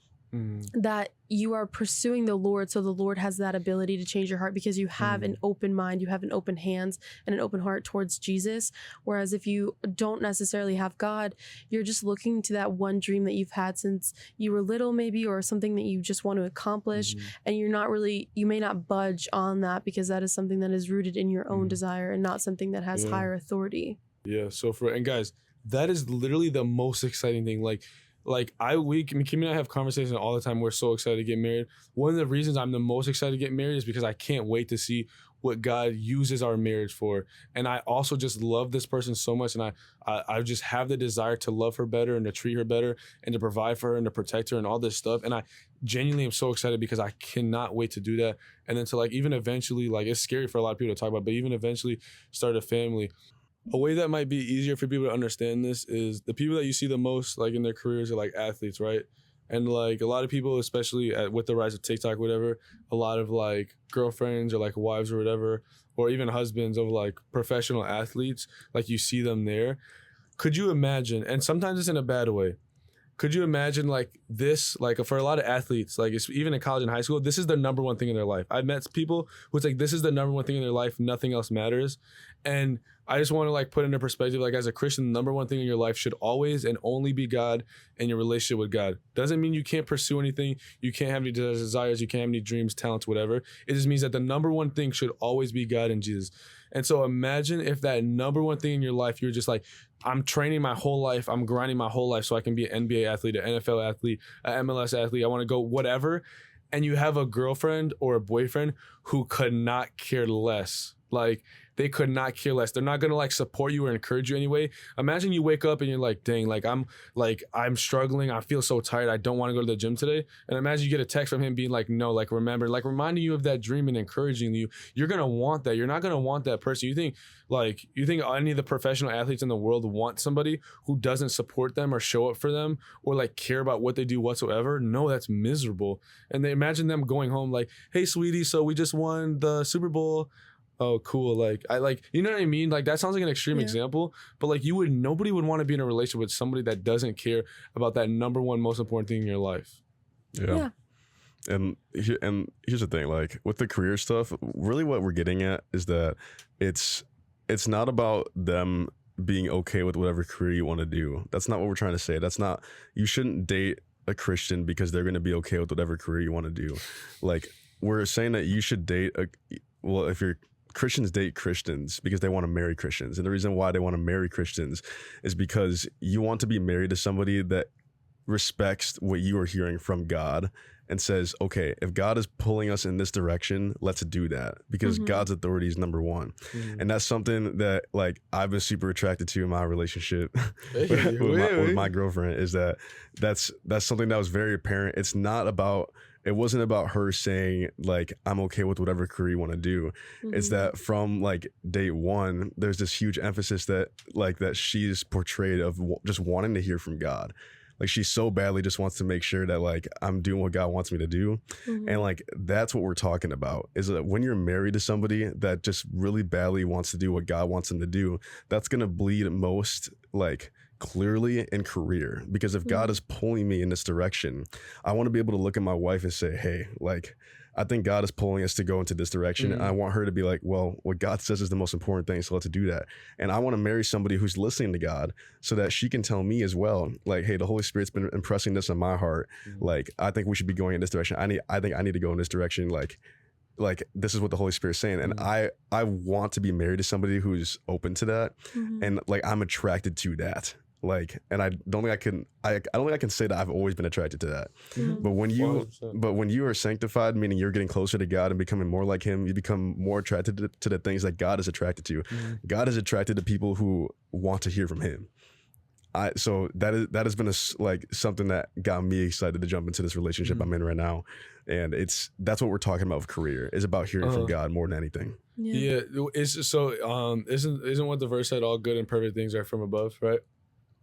that you are pursuing the Lord, so the Lord has that ability to change your heart because you have an open mind, you have an open hands and an open heart towards Jesus. Whereas if you don't necessarily have God, you're just looking to that one dream that you've had since you were little maybe, or something that you just want to accomplish, and you may not budge on that because that is something that is rooted in your own desire and not something that has higher authority. Yeah, so and guys, that is literally the most exciting thing. Kimmy and I have conversations all the time. We're so excited to get married. One of the reasons I'm the most excited to get married is because I can't wait to see what God uses our marriage for. And I also just love this person so much, and I just have the desire to love her better and to treat her better and to provide for her and to protect her and all this stuff. And I genuinely am so excited because I cannot wait to do that. And then to like even eventually, like it's scary for a lot of people to talk about, but even eventually start a family. A way that might be easier for people to understand this is the people that you see the most like in their careers are like athletes, right? And like a lot of people, especially with the rise of TikTok, whatever, a lot of like girlfriends or like wives or whatever, or even husbands of like professional athletes, like you see them there. Could you imagine, and sometimes it's in a bad way, could you imagine like this, like for a lot of athletes, like it's, even in college and high school, this is the number one thing in their life. I've met people who it's like, this is the number one thing in their life. Nothing else matters. And I just want to like put into perspective, like as a Christian, the number one thing in your life should always and only be God and your relationship with God. Doesn't mean you can't pursue anything. You can't have any desires. You can't have any dreams, talents, whatever. It just means that the number one thing should always be God and Jesus. And so imagine if that number one thing in your life, you're just like, I'm training my whole life. I'm grinding my whole life so I can be an NBA athlete, an NFL athlete, an MLS athlete. I want to go whatever. And you have a girlfriend or a boyfriend who could not care less. Like they could not care less. They're not going to like support you or encourage you anyway. Imagine you wake up and you're like, dang, I'm struggling. I feel so tired. I don't want to go to the gym today. And imagine you get a text from him being like, no, like remember, like reminding you of that dream and encouraging you. You're going to want that. You're not going to want that person. You think any of the professional athletes in the world want somebody who doesn't support them or show up for them or like care about what they do whatsoever? No, that's miserable. And they imagine them going home like, hey, sweetie, so we just won the Super Bowl. Oh, cool. Like, you know what I mean? Like, that sounds like an extreme example, but like nobody would want to be in a relationship with somebody that doesn't care about that number one most important thing in your life. Yeah. And here's the thing, like with the career stuff, really what we're getting at is that it's not about them being okay with whatever career you want to do. That's not what we're trying to say. You shouldn't date a Christian because they're going to be okay with whatever career you want to do. Like, we're saying that you should date if you're Christians date Christians because they want to marry Christians. And the reason why they want to marry Christians is because you want to be married to somebody that respects what you are hearing from God and says, okay, if God is pulling us in this direction, let's do that, because God's authority is number one. And that's something that like I've been super attracted to in my relationship with my girlfriend, is that's something that was very apparent. It wasn't about her saying like, I'm okay with whatever career you want to do. It's that from like day one, there's this huge emphasis that she's portrayed of just wanting to hear from God. Like she so badly just wants to make sure that like I'm doing what God wants me to do. And like, that's what we're talking about, is that when you're married to somebody that just really badly wants to do what God wants them to do, that's going to bleed most like clearly in career. Because if God is pulling me in this direction, I want to be able to look at my wife and say, hey, like, I think God is pulling us to go into this direction. And I want her to be like, well, what God says is the most important thing, so let's do that. And I want to marry somebody who's listening to God so that she can tell me as well, like, hey, the Holy Spirit's been impressing this on my heart. Like, I think we should be going in this direction. I think I need to go in this direction. Like this is what the Holy Spirit's saying. And I want to be married to somebody who's open to that. And like, I'm attracted to that. Like, and I don't think I can say that I've always been attracted to that. But when you are sanctified, meaning you're getting closer to God and becoming more like Him, you become more attracted to the things that God is attracted to. God is attracted to people who want to hear from Him. So that has been like something that got me excited to jump into this relationship I'm in right now, and that's what we're talking about with career. Is about hearing from God more than anything. Yeah, it's just so isn't what the verse said, all good and perfect things are from above, right?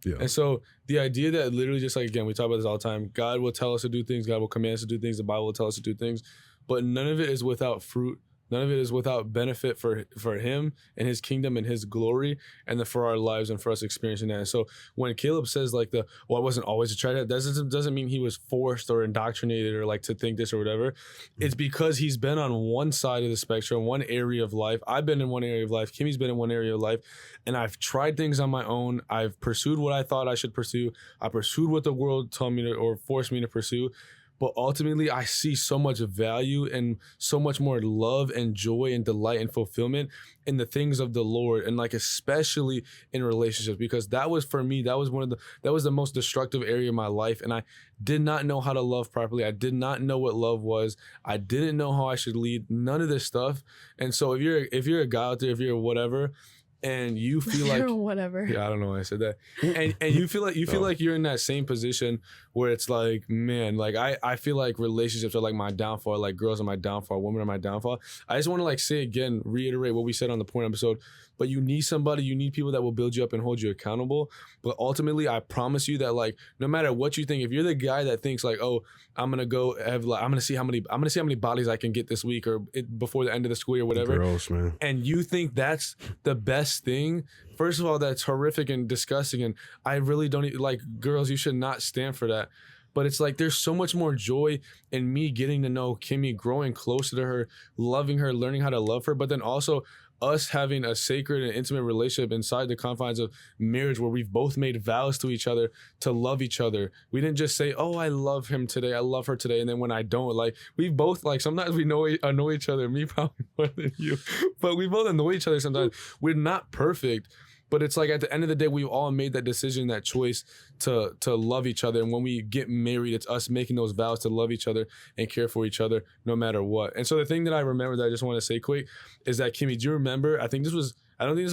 Yeah. And so the idea that literally just like, again, we talk about this all the time, God will tell us to do things, God will command us to do things, the Bible will tell us to do things, but none of it is without fruit. None of it is without benefit for him and his kingdom and his glory, and for our lives and for us experiencing that. And so when Caleb says like I wasn't always attracted, that doesn't mean he was forced or indoctrinated or like to think this or whatever. It's because he's been on one side of the spectrum, one area of life. I've been in one area of life. Kimmy's been in one area of life, and I've tried things on my own. I've pursued what I thought I should pursue. I pursued what the world told me to or forced me to pursue. But ultimately, I see so much value and so much more love and joy and delight and fulfillment in the things of the Lord, and like especially in relationships, because that was for me, that was the most destructive area of my life, and I did not know how to love properly. I did not know what love was. I didn't know how I should lead. None of this stuff. And so if you're a guy out there, if you're whatever, and you feel like whatever. Yeah, I don't know why I said that. And you feel like you're in that same position where it's like, man, like I feel like relationships are like my downfall, like girls are my downfall, women are my downfall. I just want to like say again, reiterate what we said on the point episode. But you need people that will build you up and hold you accountable. But ultimately, I promise you that like no matter what you think, if you're the guy that thinks like, oh, I'm gonna see how many bodies I can get this week or before the end of the school year or whatever. Gross, man. And you think that's the best thing. First of all, that's horrific and disgusting. And I really don't like girls. You should not stand for that. But it's like there's so much more joy in me getting to know Kimmy, growing closer to her, loving her, learning how to love her. But then also us having a sacred and intimate relationship inside the confines of marriage where we've both made vows to each other to love each other. We didn't just say, oh, I love him today, I love her today, and then when I don't, like we both like sometimes we annoy each other, me probably more than you, but we both annoy each other sometimes. We're not perfect, but it's like at the end of the day, we've all made that decision, that choice to love each other. And when we get married, it's us making those vows to love each other and care for each other no matter what. And so the thing that I remember that I just want to say quick is that, Kimmy, do you remember, I don't think this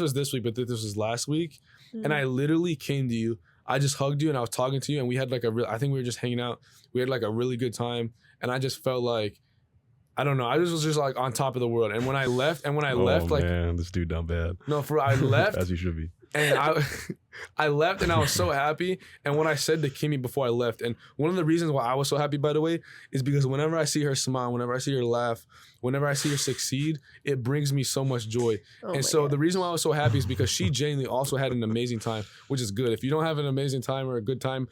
was this week, but this was last week. And I literally came to you. I just hugged you and I was talking to you, and we had like I think we were just hanging out. We had like a really good time. And I just felt like, I don't know. I was just like on top of the world. And when I left, like, man, this dude done bad. No, I left as you should be. And I left and I was so happy. And when I said to Kimmy before I left, and one of the reasons why I was so happy, by the way, is because whenever I see her smile, whenever I see her laugh, whenever I see her succeed, it brings me so much joy. And so God. The reason why I was so happy is because she genuinely also had an amazing time, which is good. If you don't have an amazing time or a good time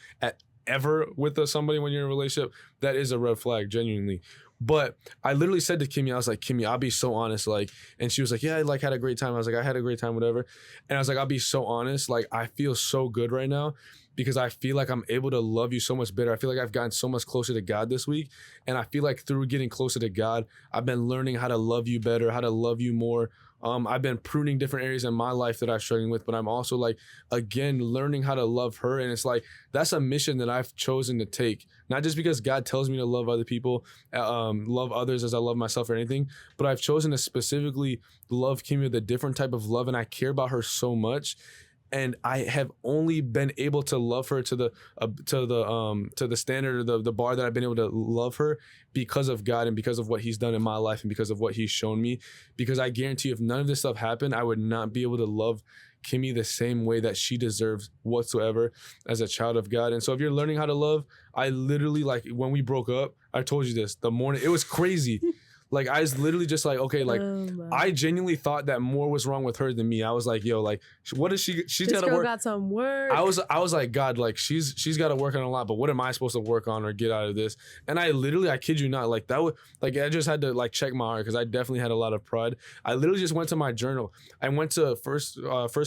ever with somebody when you're in a relationship, that is a red flag, genuinely. But I literally said to Kimmy, I was like, Kimmy, I'll be so honest, like, and she was like, yeah, I like had a great time. I was like, I had a great time, whatever. And I was like, I'll be so honest, like, I feel so good right now because I feel like I'm able to love you so much better. I feel like I've gotten so much closer to God this week. And I feel like through getting closer to God, I've been learning how to love you better, how to love you more. I've been pruning different areas in my life that I'm struggling with, but I'm also like, again, learning how to love her. And it's like, that's a mission that I've chosen to take, not just because God tells me to love other people, love others as I love myself or anything, but I've chosen to specifically love Kimmy with a different type of love. And I care about her so much. And I have only been able to love her to the standard or the bar that I've been able to love her because of God and because of what He's done in my life and because of what He's shown me. Because I guarantee you, if none of this stuff happened, I would not be able to love Kimmy the same way that she deserves whatsoever as a child of God. And so if you're learning how to love, I literally, like, when we broke up, I told you this, the morning, it was crazy. Like, I was literally just like, okay, like, I genuinely thought that more was wrong with her than me. I was like, yo, like, what is she's got to work. Got some work. I was like, God, like, she's got to work on a lot, but what am I supposed to work on or get out of this? And I kid you not, like, that would, like, I just had to, like, check my heart because I definitely had a lot of pride. I literally just went to my journal. I went to First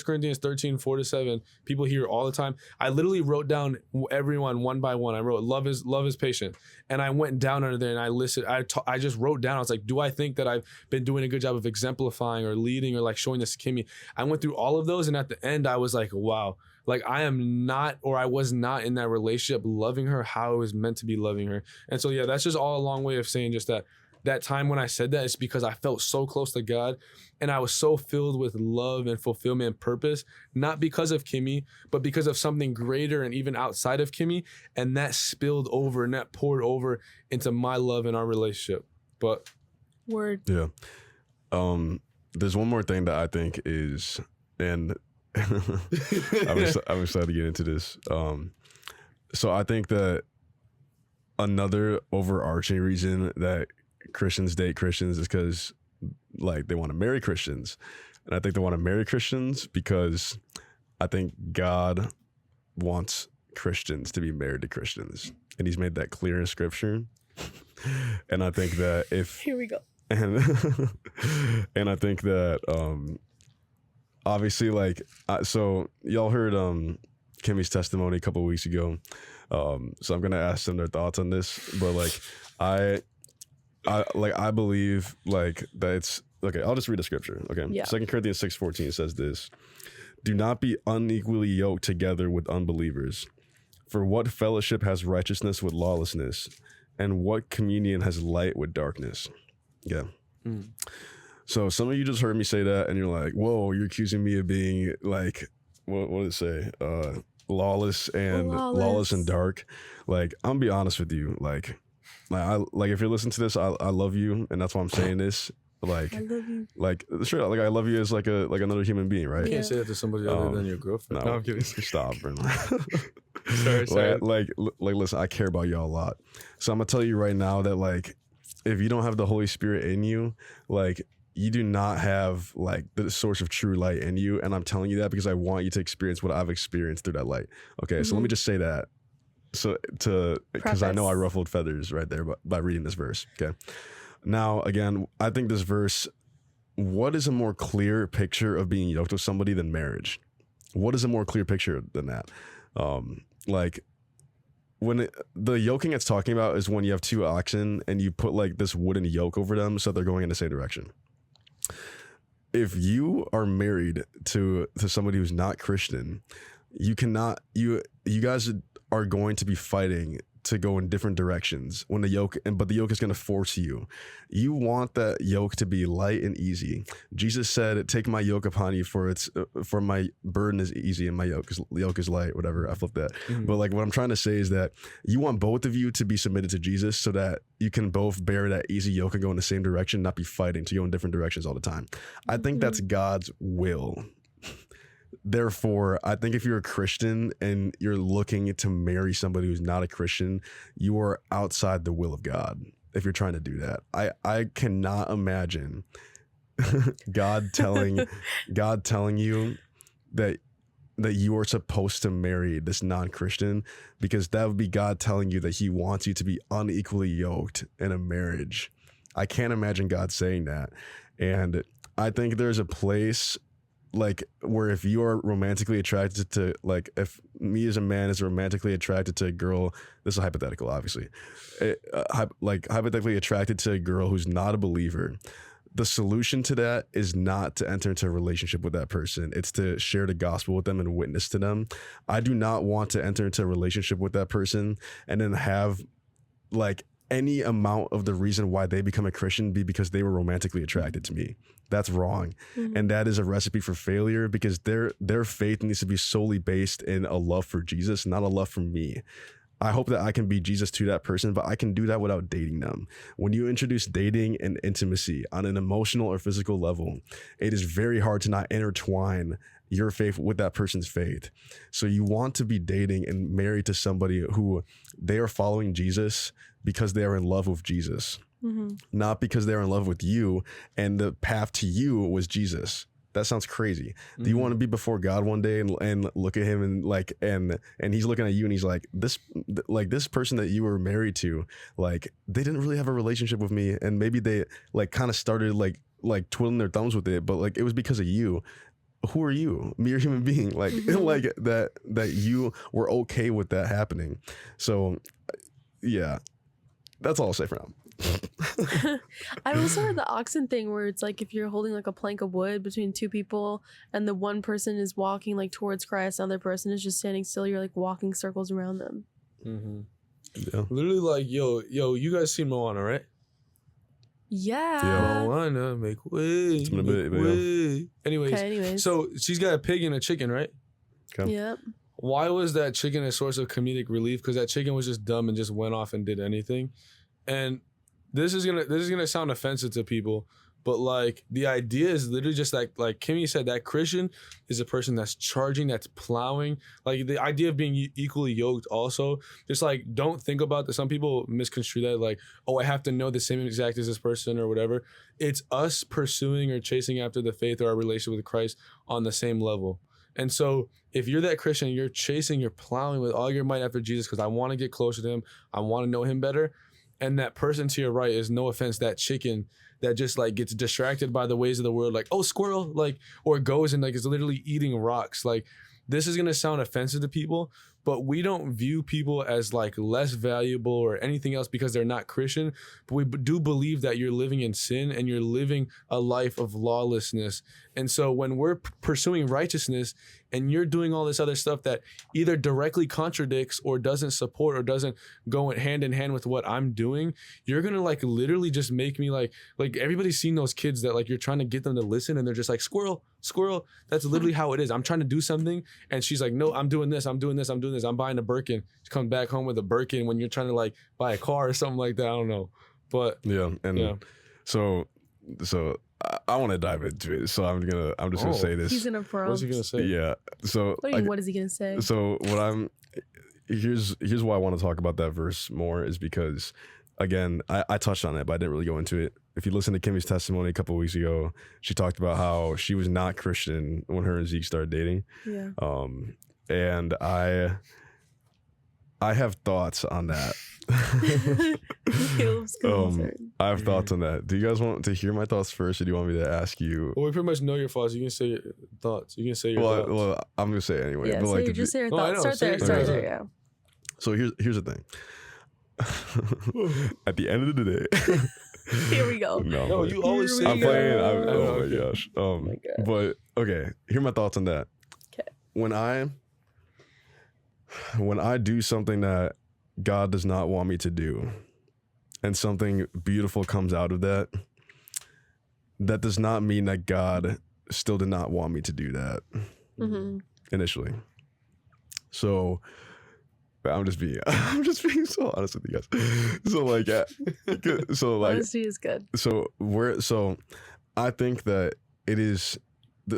Corinthians 13, 4-7. People hear all the time. I literally wrote down everyone one by one. I wrote, love is patient. And I went down under there and I listed, I just wrote down, I was like, do I think that I've been doing a good job of exemplifying or leading or like showing this to Kimmy? I went through all of those, and at the end I was like, wow, like I was not in that relationship loving her how I was meant to be loving her. And so yeah, that's just all a long way of saying just that that time when I said that, it's because I felt so close to God and I was so filled with love and fulfillment and purpose, not because of Kimmy, but because of something greater and even outside of Kimmy. And that spilled over and that poured over into my love and our relationship. But Word. Yeah. There's one more thing that I think is, and I'm excited to get into this. So I think that another overarching reason that Christians date Christians is because like they want to marry Christians. And I think they want to marry Christians because I think God wants Christians to be married to Christians. And he's made that clear in scripture. And I think that if Here we go. and and I think that obviously like so y'all heard Kimmy's testimony a couple of weeks ago, so I'm gonna ask them their thoughts on this, but like I believe like that it's okay. I'll just read the scripture. Okay, Yeah. 2 Corinthians 6:14 says this: "Do not be unequally yoked together with unbelievers. For what fellowship has righteousness with lawlessness, and what communion has light with darkness?" Yeah. So some of you just heard me say that and you're like, whoa, you're accusing me of being like, what did it say? Lawless and dark. Like, I'm gonna be honest with you. Like if you're listening to this, I love you, and that's why I'm saying this. Like, I love you. like sure, like I love you as like another human being, right? you can't say that to somebody other than your girlfriend. No, I'm kidding. Stop, bro. Sorry. Like, listen, I care about y'all a lot. So I'm gonna tell you right now that like, if you don't have the Holy Spirit in you, like you do not have like the source of true light in you. And I'm telling you that because I want you to experience what I've experienced through that light. Okay, so let me just say that. So because I know I ruffled feathers right there by reading this verse. Okay. Now, again, I think this verse, what is a more clear picture of being yoked with somebody than marriage? What is a more clear picture than that? Like when the yoking it's talking about is when you have two oxen and you put like this wooden yoke over them so they're going in the same direction. If you are married to somebody who's not Christian, you guys are going to be fighting to go in different directions when but the yoke is going to force you. You want that yoke to be light and easy. Jesus said, "Take my yoke upon you, for my burden is easy and my yoke is light." Whatever, I flipped that. But like what I'm trying to say is that you want both of you to be submitted to Jesus so that you can both bear that easy yoke and go in the same direction, not be fighting to go in different directions all the time. I think that's God's will. Therefore, I think if you're a Christian and you're looking to marry somebody who's not a Christian, you are outside the will of God. If you're trying to do that, I cannot imagine God telling you that you are supposed to marry this non-Christian, because that would be God telling you that he wants you to be unequally yoked in a marriage. I can't imagine God saying that. And I think there's a place like where if you are romantically attracted to, like if me as a man is romantically attracted to a girl, this is hypothetical obviously, like hypothetically attracted to a girl who's not a believer, the solution to that is not to enter into a relationship with that person. It's to share the gospel with them and witness to them. I do not want to enter into a relationship with that person and then have like any amount of the reason why they become a Christian be because they were romantically attracted to me. That's wrong. And that is a recipe for failure, because their faith needs to be solely based in a love for Jesus, not a love for me. I hope that I can be Jesus to that person, but I can do that without dating them. When you introduce dating and intimacy on an emotional or physical level, it is very hard to not intertwine your faith with that person's faith. So you want to be dating and married to somebody who they are following Jesus because they are in love with Jesus, not because they're in love with you and the path to you was Jesus. That sounds crazy. Do you want to be before God one day and look at him and like and he's looking at you and he's like, this person that you were married to, like they didn't really have a relationship with me, and maybe they like kind of started like twiddling their thumbs with it, but like it was because of you. Who are you? Mere human being, like like that you were okay with that happening. So yeah, that's all I'll say for now. I also heard the oxen thing where it's like if you're holding like a plank of wood between two people and the one person is walking like towards Christ, the other person is just standing still, you're like walking circles around them. Yeah. Literally like, yo, you guys seen Moana, right? Yeah. I wanna make way. It's been a bit, make but way. Anyways, Okay, anyways. so she's got a pig and a chicken, right? Okay. Yep. Why was that chicken a source of comedic relief? Because that chicken was just dumb and just went off and did anything. And this is gonna sound offensive to people, but like the idea is literally just like Kimmy said, that Christian is a person that's charging, that's plowing. Like the idea of being equally yoked also, just like don't think about that. Some people misconstrue that like, oh, I have to know the same exact as this person or whatever. It's us pursuing or chasing after the faith or our relationship with Christ on the same level. And so if you're that Christian, you're chasing, you're plowing with all your might after Jesus because I want to get closer to him, I want to know him better. And that person to your right is, no offense, that chicken that just like gets distracted by the ways of the world, like, oh, squirrel, like, or goes and like is literally eating rocks. Like, this is gonna sound offensive to people, but we don't view people as like less valuable or anything else because they're not Christian. But we do believe that you're living in sin and you're living a life of lawlessness. And so when we're pursuing righteousness and you're doing all this other stuff that either directly contradicts or doesn't support or doesn't go hand in hand with what I'm doing, you're gonna like literally just make me like everybody's seen those kids that like you're trying to get them to listen and they're just like squirrel. That's literally how it is. I'm trying to do something and she's like, no, I'm doing this. I'm buying a Birkin. She comes back home with a Birkin when you're trying to like buy a car or something like that. I don't know, but Yeah, and yeah. so I want to dive into it. So I'm just gonna say this. He's gonna prompt. What's he gonna say? Yeah. So What do you mean, what is he gonna say? So here's why I want to talk about that verse more is because, again, I touched on it, but I didn't really go into it. If you listen to Kimmy's testimony a couple of weeks ago, she talked about how she was not Christian when her and Zeke started dating. Yeah. And I have thoughts on that. Caleb's concerned. I have thoughts on that. Do you guys want to hear my thoughts first, or do you want me to ask you? Well, we pretty much know your thoughts. You can say your thoughts. You can say your thoughts. Well, I'm gonna say it anyway. Yeah, but so like, you just say your No, I thoughts. know. Start Say there. it. Start there. Yeah. So here's the thing. At the end of the day, Here we go. No, you always say. I'm Here we playing. go. Oh my gosh. my God. But okay, here are my thoughts on that. Okay. When I do something that God does not want me to do, and something beautiful comes out of that, that does not mean that God still did not want me to do that initially. So I'm just being so honest with you guys. So like, Honesty is good. So I think that it is.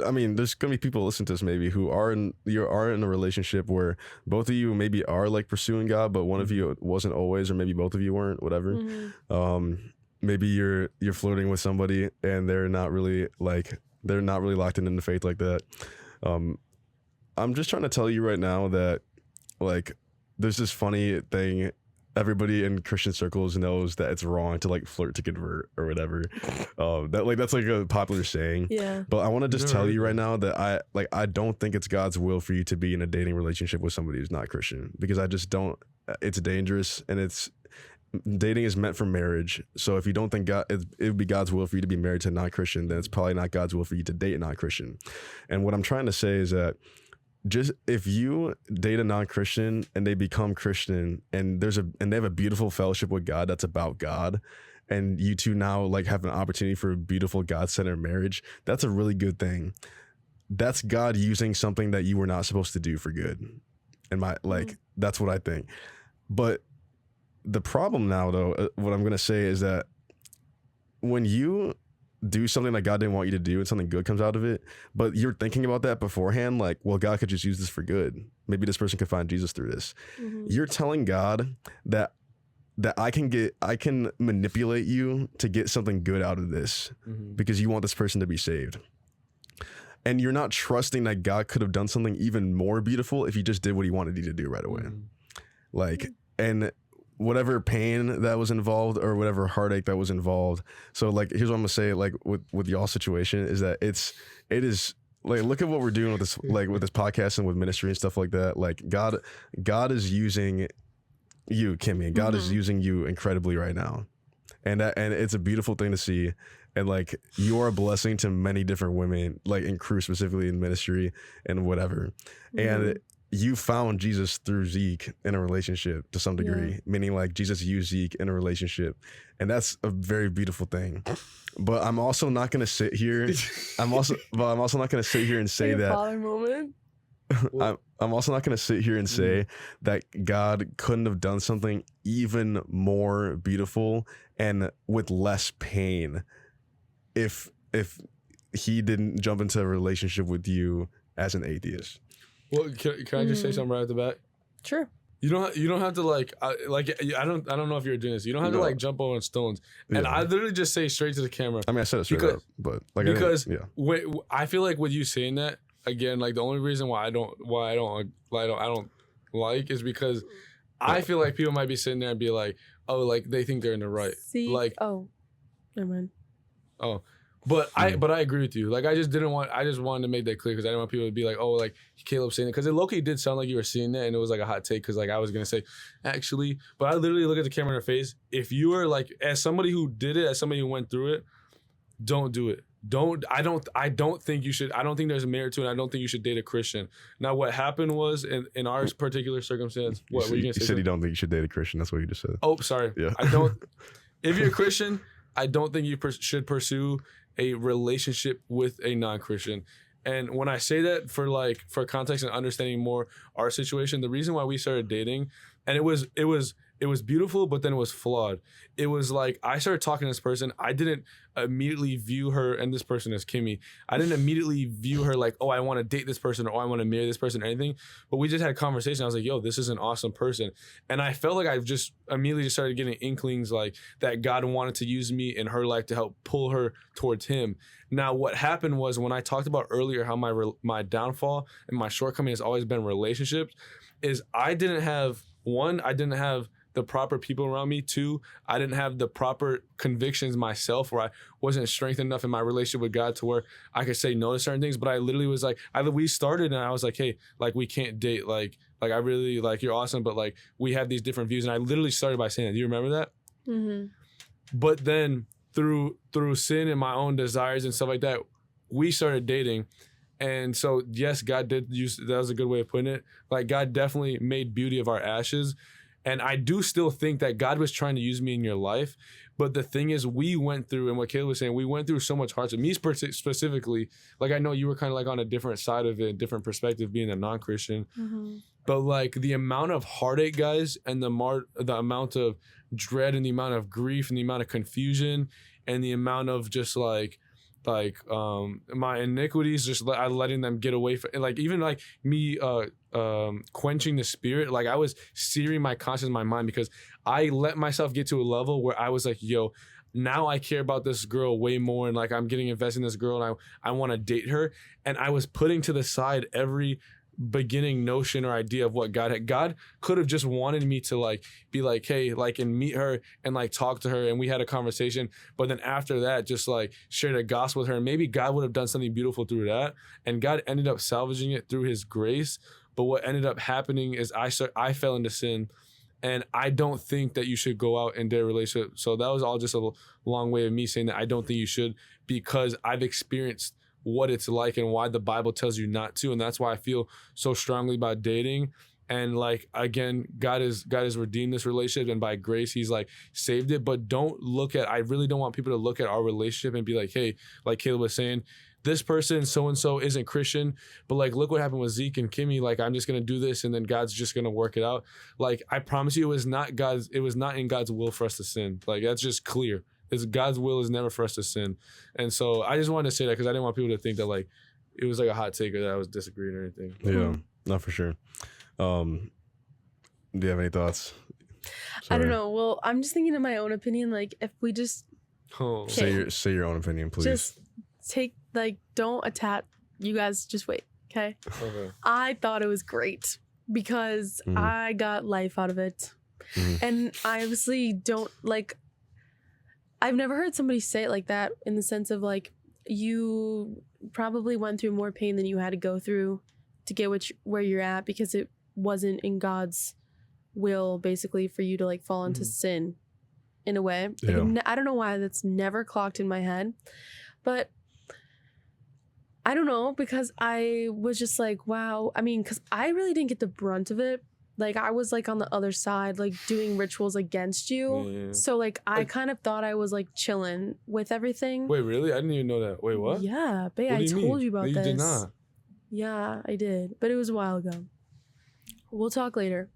I mean, there's gonna be people listening to this maybe who are in a relationship where both of you maybe are like pursuing God, but one of you wasn't always, or maybe both of you weren't. Whatever. Maybe you're flirting with somebody and they're not really locked in the faith like that. I'm just trying to tell you right now that like there's this funny thing. Everybody in Christian circles knows that it's wrong to like flirt to convert or whatever. That's like a popular saying. Yeah. But I want to just tell you right now that I don't think it's God's will for you to be in a dating relationship with somebody who's not Christian, because I just don't. It's dangerous, and dating is meant for marriage. So if you don't think it would be God's will for you to be married to a non-Christian, then it's probably not God's will for you to date a non-Christian. And what I'm trying to say is that, just if you date a non-Christian and they become Christian and they have a beautiful fellowship with God that's about God, and you two now like have an opportunity for a beautiful God-centered marriage, that's a really good thing. That's God using something that you were not supposed to do for good. And that's what I think. But the problem now, though, what I'm gonna say is that when you do something that God didn't want you to do and something good comes out of it, but you're thinking about that beforehand, like, well, God could just use this for good. Maybe this person could find Jesus through this. You're telling God that I can manipulate you to get something good out of this because you want this person to be saved. And you're not trusting that God could have done something even more beautiful if he just did what he wanted you to do right away. And whatever pain that was involved or whatever heartache that was involved. So like, here's what I'm gonna say, like with y'all's situation is that it is like, look at what we're doing with this, like with this podcast and with ministry and stuff like that. Like God is using you, Kimmy, and God is using you incredibly right now. And it's a beautiful thing to see. And like, you are a blessing to many different women, like in Crew specifically in ministry and whatever. And you found Jesus through Zeke in a relationship to some degree, meaning like Jesus used Zeke in a relationship. And that's a very beautiful thing. But I'm also not going to sit here. I'm also not going to sit here and say that. Father moment. I'm also not going to sit here and say that God couldn't have done something even more beautiful and with less pain if he didn't jump into a relationship with you as an atheist. Well, can I just say something right at the back? Sure. You don't have to I don't know if you're doing this. You don't have to like jump over stones. And I literally just say straight to the camera. I mean, I said it straight up, but like I feel like with you saying that again, like the only reason why I don't like is because I feel like people might be sitting there and be like, oh, like they think they're in the right. See, like never mind. Oh. But I agree with you. Like I just wanted to make that clear because I didn't want people to be like, oh, like Caleb saying it, because it low-key did sound like you were seeing that and it was like a hot take because like I was gonna say actually, but I literally look at the camera in her face. If you are like, as somebody who did it, as somebody who went through it, don't do it. I don't think you should. I don't think there's a merit to it. I don't think you should date a Christian. Now, what happened was in our particular circumstance. What were you gonna say? You said you don't think you should date a Christian. That's what you just said. Oh, sorry. Yeah. I don't. If you're a Christian, I don't think you should pursue a relationship with a non-Christian. And when I say that for context and understanding more our situation, the reason why we started dating, and it was beautiful, but then it was flawed. It was like I started talking to this person. I didn't immediately view her, and this person is Kimmy. I didn't immediately view her like, oh, I want to date this person or oh, I want to marry this person or anything. But we just had a conversation. I was like, yo, this is an awesome person. And I felt like I just immediately just started getting inklings like that God wanted to use me in her life to help pull her towards him. Now, what happened was when I talked about earlier how my downfall and my shortcoming has always been relationships, is I didn't have the proper people around me. 2, I didn't have the proper convictions myself, or I wasn't strengthened enough in my relationship with God to where I could say no to certain things. But I literally was like, we started and I was like, hey, like we can't date. Like I really like you're awesome, but like we have these different views. And I literally started by saying that. Do you remember that? Mm-hmm. But then through sin and my own desires and stuff like that, we started dating. And so, yes, God did use, that was a good way of putting it. Like God definitely made beauty of our ashes. And I do still think that God was trying to use me in your life. But the thing is, we went through, and what Caleb was saying, we went through so much hardship. Me specifically, like I know you were kind of like on a different side of it, different perspective being a non-Christian. Mm-hmm. But like the amount of heartache, guys, and the amount of dread and the amount of grief and the amount of confusion and the amount of just like my iniquities, just letting them get away from, like even like me quenching the spirit, like I was searing my conscience, my mind, because I let myself get to a level where I was like, yo, now I care about this girl way more, and like I'm getting invested in this girl and I want to date her. And I was putting to the side every beginning notion or idea of what God had. God could have just wanted me to like be like, hey, like, and meet her and like talk to her, and we had a conversation, but then after that just like share the gospel with her, and maybe God would have done something beautiful through that, and God ended up salvaging it through his grace. But what ended up happening is I fell into sin, and I don't think that you should go out and date a relationship. So that was all just a long way of me saying that I don't think you should, because I've experienced what it's like and why the Bible tells you not to. And that's why I feel so strongly about dating. And like, again, God has redeemed this relationship, and by grace, he's like saved it. But I really don't want people to look at our relationship and be like, hey, like Caleb was saying, this person, so-and-so isn't Christian, but like, look what happened with Zeke and Kimmy. Like, I'm just going to do this and then God's just going to work it out. Like, I promise you, it was not in God's will for us to sin. Like, that's just clear. God's will is never for us to sin. And so I just wanted to say that because I didn't want people to think that like it was like a hot take or that I was disagreeing or anything. Yeah, not for sure. Do you have any thoughts? Sorry. I don't know. Well, I'm just thinking in my own opinion, like if we just say your own opinion, please. Just take, like, don't attack. You guys just wait, okay? I thought it was great because I got life out of it. And I obviously don't like, I've never heard somebody say it like that, in the sense of like, you probably went through more pain than you had to go through to get where you're at, because it wasn't in God's will, basically, for you to like fall into sin in a way. Like, I don't know why that's never clocked in my head, but I don't know, because I was just like, wow. I mean, because I really didn't get the brunt of it. Like, I was like on the other side, like doing rituals against you. Yeah. So like I Like- kind of thought I was like chilling with everything. Wait, really? I didn't even know that. Wait, what? Yeah, babe, What I do you told mean? you about No, this. You did not. Yeah, I did, but it was a while ago. We'll talk later.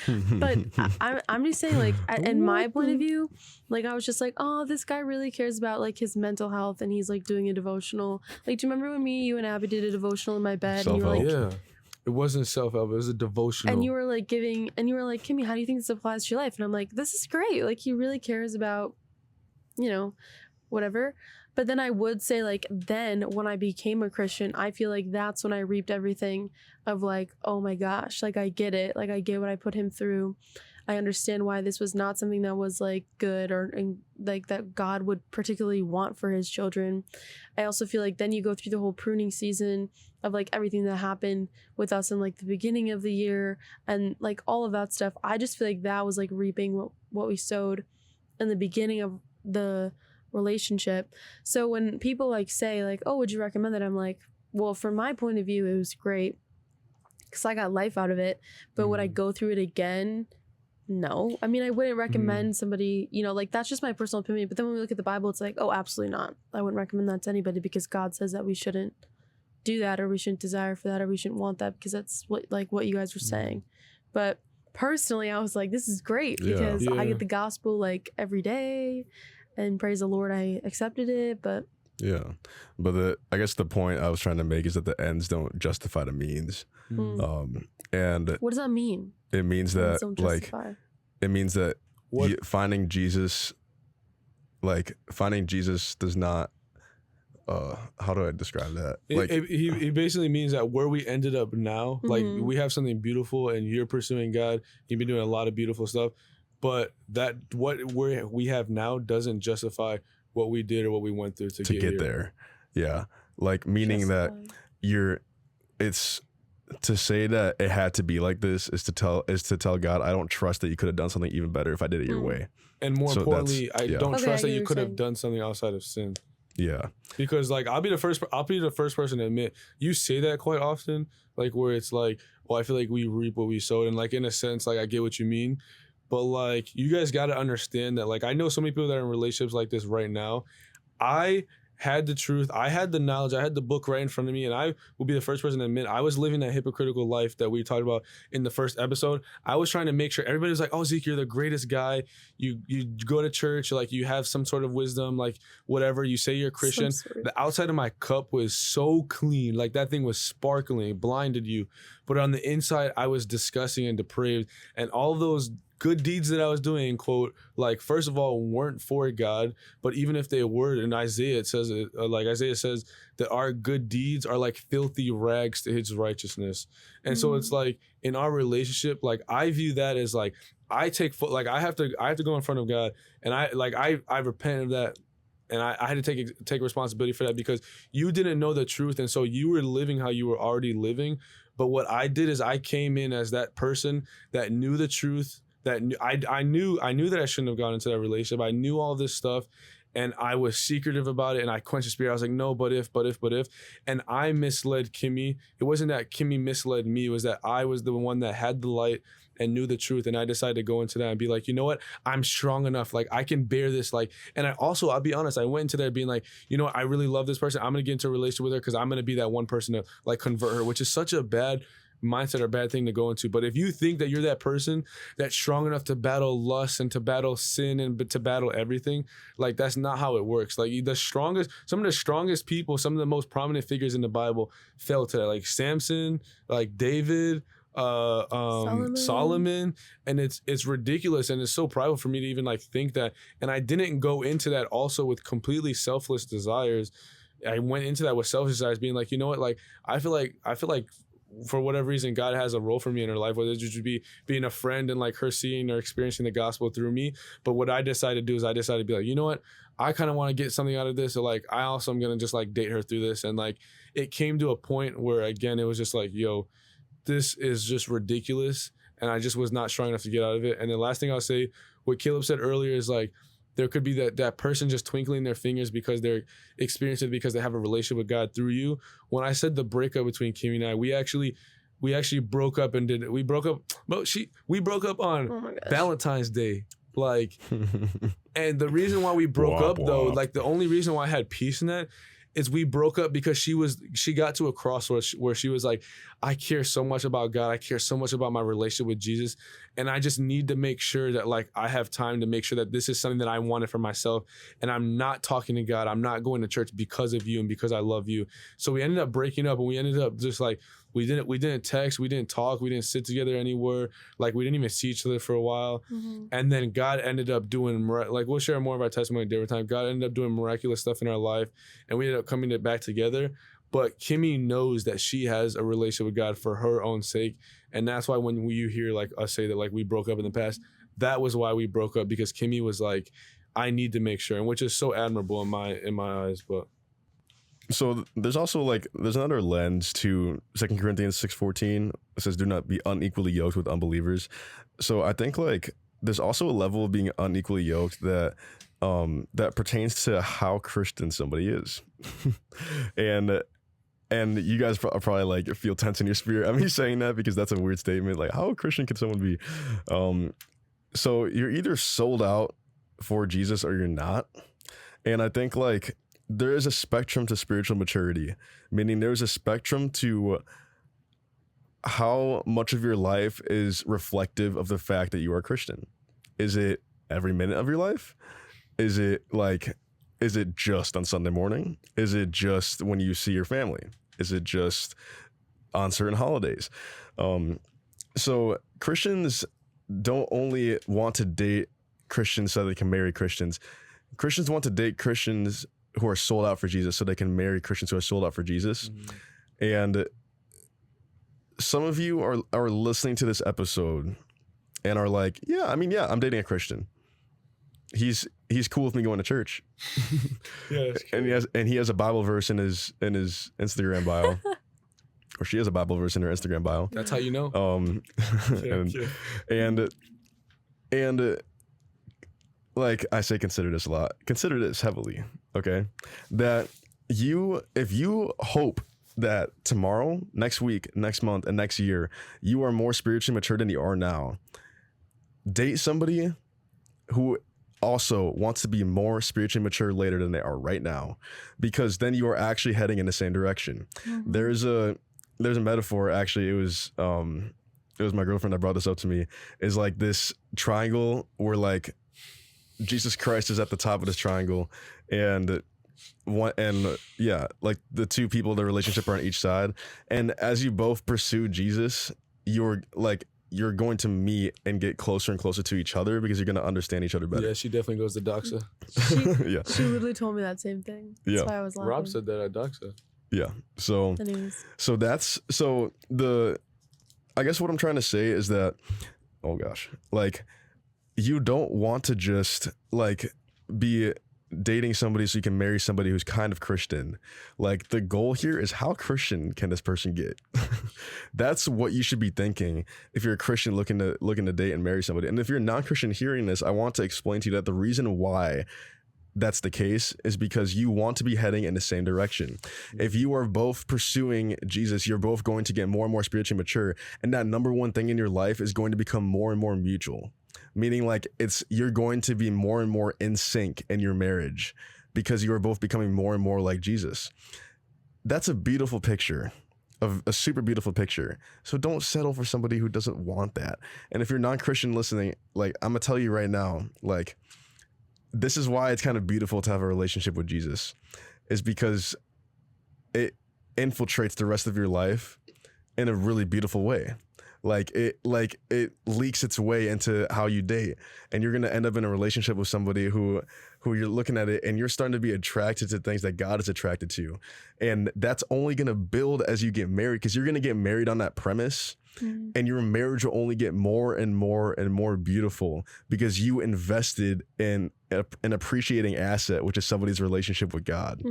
But I'm just saying, like, in my point of view, like, I was just like, oh, this guy really cares about like his mental health, and he's like doing a devotional. Like, do you remember when you and Abby did a devotional in my bed, and you were like, Self-help. Yeah. It wasn't self-help. It was a devotional. and you were like Kimmy, how do you think this applies to your life? And I'm like, this is great. Like, he really cares about, you know, whatever. But then I would say, like, then when I became a Christian, I feel like that's when I reaped everything of like, oh my gosh, like, I get it. Like, I get what I put him through. I understand why this was not something that was like good, or and, like, that God would particularly want for his children. I also feel like then you go through the whole pruning season of like everything that happened with us in like the beginning of the year, and like all of that stuff. I just feel like that was like reaping what we sowed in the beginning of the relationship. So when people like say like, oh, would you recommend that? I'm like, well, from my point of view, it was great because I got life out of it. But would I go through it again? No. I mean, I wouldn't recommend somebody, you know, like, that's just my personal opinion. But then when we look at the Bible, it's like, oh, absolutely not. I wouldn't recommend that to anybody, because God says that we shouldn't do that, or we shouldn't desire for that, or we shouldn't want that, because that's what you guys were saying. But personally, I was like, this is great, because Yeah. I get the gospel like every day, and praise the Lord, I accepted it. But Yeah, but I guess the point I was trying to make is that the ends don't justify the means, and what does that mean? it means Ends that don't like justify. it means that What? finding Jesus does not. How do I describe that? Like, He basically means that where we ended up now, like, Mhm. we have something beautiful, and you're pursuing God. You've been doing a lot of beautiful stuff, but that what we have now doesn't justify what we did or what we went through to to get get here. there. Yeah, like meaning that Justify. it's to say that it had to be like this is to tell God, I don't trust that you could have done something even better if I did it your way. And more So importantly, I yeah. don't Okay, trust I that get you what could you're have saying. done something outside of sin. Yeah, Because like I'll be the first person to admit, you say that quite often, like, where it's like, well, I feel like we reap what we sowed, and like, in a sense, like, I get what you mean, but like, you guys got to understand that, like, I know so many people that are in relationships like this right now. I had the truth, I had the knowledge, I had the book right in front of me, and I will be the first person to admit I was living that hypocritical life that we talked about in the first episode. I was trying to make sure everybody was like, oh, Zeke, you're the greatest guy. You go to church, like, you have some sort of wisdom, like, whatever, you say you're a Christian. The outside of my cup was so clean, like, that thing was sparkling, it blinded you. But on the inside, I was disgusting and depraved, and all those good deeds that I was doing, quote, like, first of all, weren't for God, but even if they were, in Isaiah, it says it, like, Isaiah says that our good deeds are like filthy rags to his righteousness. And so it's like, in our relationship, like, I view that as like, I have to go in front of God, and I repent of that. And I had to take responsibility for that, because you didn't know the truth, and so you were living how you were already living. But what I did is I came in as that person that knew the truth, that I knew that I shouldn't have gone into that relationship. I knew all this stuff, and I was secretive about it, and I quenched the spirit. I was like, no, but if. And I misled Kimmy. It wasn't that Kimmy misled me. It was that I was the one that had the light and knew the truth. And I decided to go into that and be like, you know what? I'm strong enough. Like, I can bear this. Like, and I'll be honest, I went into that being like, you know what? I really love this person. I'm going to get into a relationship with her because I'm going to be that one person to like convert her, which is such a bad mindset or bad thing to go into. But if you think that you're that person that's strong enough to battle lust and to battle sin and to battle everything, like, that's not how it works. Like, some of the strongest people, some of the most prominent figures in the Bible fell to that, like Samson, like David, Solomon, and it's ridiculous, and it's so prideful for me to even like think that. And I didn't go into that also with completely selfless desires. I went into that with selfish desires, being like, you know what, like, I feel like for whatever reason, God has a role for me in her life, whether it just be being a friend and like her seeing or experiencing the gospel through me. But what I decided to do is I decided to be like, you know what, I kind of want to get something out of this. So like, I also am going to just like date her through this. And like, it came to a point where, again, it was just like, yo, this is just ridiculous. And I just was not strong enough to get out of it. And the last thing I'll say, what Caleb said earlier is like, There could be that person just twinkling their fingers because they're experiencing it because they have a relationship with God through you. When I said the breakup between Kimmy and I, we actually broke up we broke up on Oh my gosh. Valentine's Day. Like, and the reason why we broke up though, like the only reason why I had peace in that is we broke up because she got to a crossroads where she was like, I care so much about God. I care so much about my relationship with Jesus. And I just need to make sure that like I have time to make sure that this is something that I wanted for myself. And I'm not talking to God. I'm not going to church because of you and because I love you. So we ended up breaking up, and we ended up just like, we didn't text, we didn't talk, we didn't sit together anywhere. Like we didn't even see each other for a while. Mm-hmm. And then God ended up doing, like we'll share more of our testimony at different time. God ended up doing miraculous stuff in our life, and we ended up coming back together. But Kimmy knows that she has a relationship with God for her own sake. And that's why when you hear like us say that like we broke up in the past, that was why we broke up, because Kimmy was like, I need to make sure, and which is so admirable in my eyes. But so there's also like there's another lens to 2 Corinthians 6:14. It says, do not be unequally yoked with unbelievers. So I think like there's also a level of being unequally yoked that pertains to how Christian somebody is. And you guys are probably like feel tense in your spirit. I'm just saying that because that's a weird statement. Like, how Christian can someone be? So you're either sold out for Jesus or you're not. And I think like there is a spectrum to spiritual maturity, meaning there's a spectrum to how much of your life is reflective of the fact that you are Christian. Is it every minute of your life? Is it just on Sunday morning? Is it just when you see your family? Is it just on certain holidays? So Christians don't only want to date Christians so they can marry Christians. Christians want to date Christians who are sold out for Jesus so they can marry Christians who are sold out for Jesus. Mm-hmm. And some of you are listening to this episode and are like, I'm dating a Christian. He's cool with me going to church. Yeah, and he has a Bible verse in his Instagram bio. Or she has a Bible verse in her Instagram bio. That's how you know. And like I say, consider this a lot. Consider this heavily, okay? That if you hope that tomorrow, next week, next month, and next year, you are more spiritually mature than you are now, date somebody who also wants to be more spiritually mature later than they are right now, because then you are actually heading in the same direction. Mm-hmm. There's a metaphor, actually. It was my girlfriend that brought this up to me. Is like this triangle where like Jesus Christ is at the top of this triangle, and like the two people in the relationship are on each side, and as you both pursue Jesus, you're going to meet and get closer and closer to each other because you're going to understand each other better. Yeah, she definitely goes to Doxa. She literally told me that same thing. That's why I was laughing. Rob said that at Doxa. Yeah. So, anyways. I guess what I'm trying to say is that, oh gosh, like you don't want to just like be dating somebody so you can marry somebody who's kind of Christian. Like the goal here is, how Christian can this person get? That's what you should be thinking if you're a Christian looking to date and marry somebody. And if you're a non-Christian hearing this, I want to explain to you that the reason why that's the case is because you want to be heading in the same direction. If you are both pursuing Jesus, you're both going to get more and more spiritually mature, and that number one thing in your life is going to become more and more mutual. Meaning like you're going to be more and more in sync in your marriage because you are both becoming more and more like Jesus. That's a beautiful picture, a super beautiful picture. So don't settle for somebody who doesn't want that. And if you're non-Christian listening, like I'm gonna tell you right now, like this is why it's kind of beautiful to have a relationship with Jesus, is because it infiltrates the rest of your life in a really beautiful way. Like it leaks its way into how you date, and you're gonna end up in a relationship with somebody who you're looking at it and you're starting to be attracted to things that God is attracted to, and that's only gonna build as you get married, because you're gonna get married on that premise, and your marriage will only get more and more and more beautiful because you invested in an appreciating asset, which is somebody's relationship with God,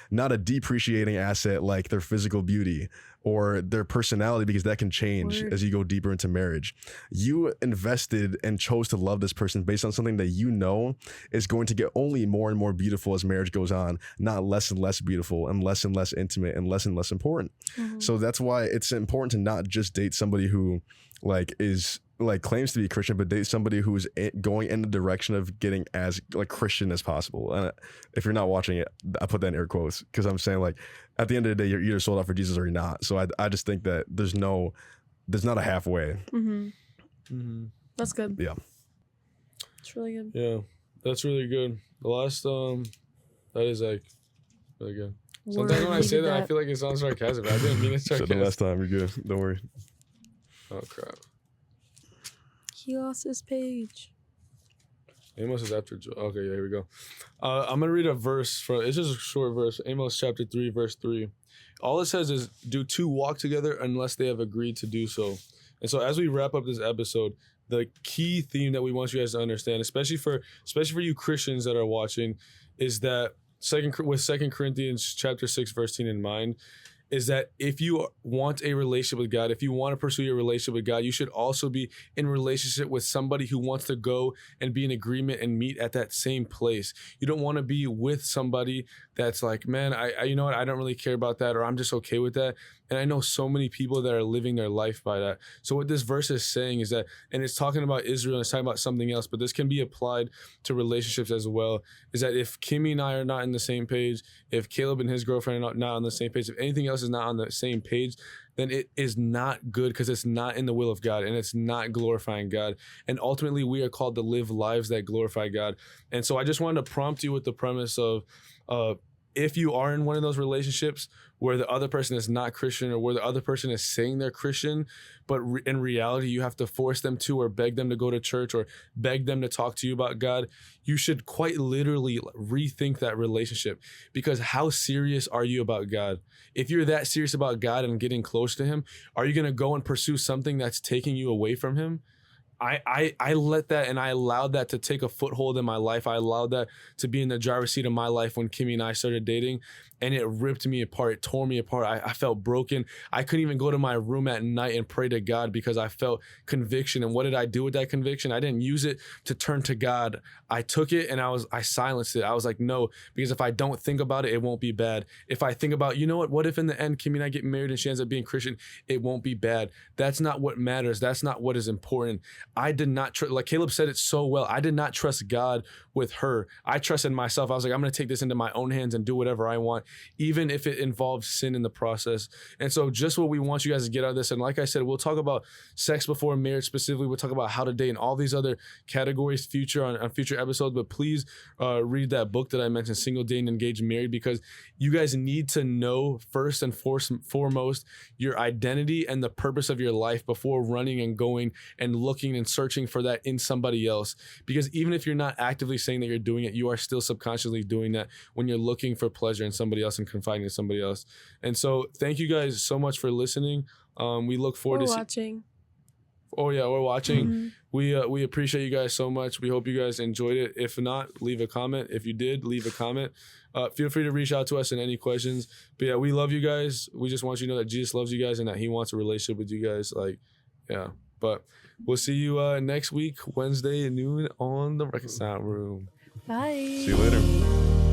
not a depreciating asset like their physical beauty or their personality, because that can change as you go deeper into marriage. You invested and chose to love this person based on something that you know is going to get only more and more beautiful as marriage goes on, not less and less beautiful and less intimate and less important. So that's why it's important to not just date somebody who like is like claims to be Christian, but date somebody who's going in the direction of getting as like Christian as possible. And if you're not watching it, I put that in air quotes because I'm saying like at the end of the day, you're either sold out for Jesus or you're not. So I just think that there's not a halfway. That's good. Yeah, It's really good. Yeah, that's really good. The last that is like really good. Sometimes when I say that, I feel like it sounds sarcastic, but I didn't mean it so sarcastic. the last time you're good. Don't worry. Oh crap. He lost his page. Amos is after Joel. Okay, yeah, here we go. I'm gonna read a verse from. It's just a short verse. Amos chapter 3, verse 3. All it says is, "Do two walk together unless they have agreed to do so?" And so, as we wrap up this episode, the key theme that we want you guys to understand, especially for you Christians that are watching, is that Second Corinthians chapter 6, verse 10 in mind, is that if you want a relationship with God, if you want to pursue your relationship with God, you should also be in relationship with somebody who wants to go and be in agreement and meet at that same place. You don't want to be with somebody that's like, man, I you know what, I don't really care about that, or I'm just okay with that. And I know so many people that are living their life by that. So what this verse is saying is that, and it's talking about Israel and it's talking about something else, but this can be applied to relationships as well, is that if Kimmy and I are not on the same page, if Caleb and his girlfriend are not on the same page, if anything else is not on the same page, then it is not good because it's not in the will of God and it's not glorifying God. And ultimately, we are called to live lives that glorify God. And so I just wanted to prompt you with the premise of, if you are in one of those relationships where the other person is not Christian or where the other person is saying they're Christian, but in reality, you have to force them to or beg them to go to church or beg them to talk to you about God, you should quite literally rethink that relationship, because how serious are you about God? If you're that serious about God and getting close to him, are you going to go and pursue something that's taking you away from him? I let that and I allowed that to take a foothold in my life. I allowed that to be in the driver's seat of my life when Kimmy and I started dating, and it ripped me apart. It tore me apart. I felt broken. I couldn't even go to my room at night and pray to God because I felt conviction. And what did I do with that conviction? I didn't use it to turn to God. I took it and I silenced it. I was like, no, because if I don't think about it, it won't be bad. If I think about, you know what if in the end Kimmy and I get married and she ends up being Christian, it won't be bad. That's not what matters. That's not what is important. I did not like Caleb said it so well. I did not trust God with her. I trusted myself. I was like, I'm going to take this into my own hands and do whatever I want, even if it involves sin in the process. And so just what we want you guys to get out of this. And like I said, we'll talk about sex before marriage specifically. We'll talk about how to date and all these other categories on future episodes. But please read that book that I mentioned, Single, Dating, Engaged, Married, because you guys need to know first and foremost your identity and the purpose of your life before running and going and looking and searching for that in somebody else. Because even if you're not actively saying that you're doing it, you are still subconsciously doing that when you're looking for pleasure in somebody else and confiding in somebody else. And so thank you guys so much for listening. We look forward to watching. Oh yeah, we're watching. We appreciate you guys so much. We hope you guys enjoyed it. If not, leave a comment. If you did, leave a comment. Feel free to reach out to us in any questions. But yeah, we love you guys. We just want you to know that Jesus loves you guys and that he wants a relationship with you guys. But we'll see you next week, Wednesday at noon on the Reconcile Room. Bye. See you later.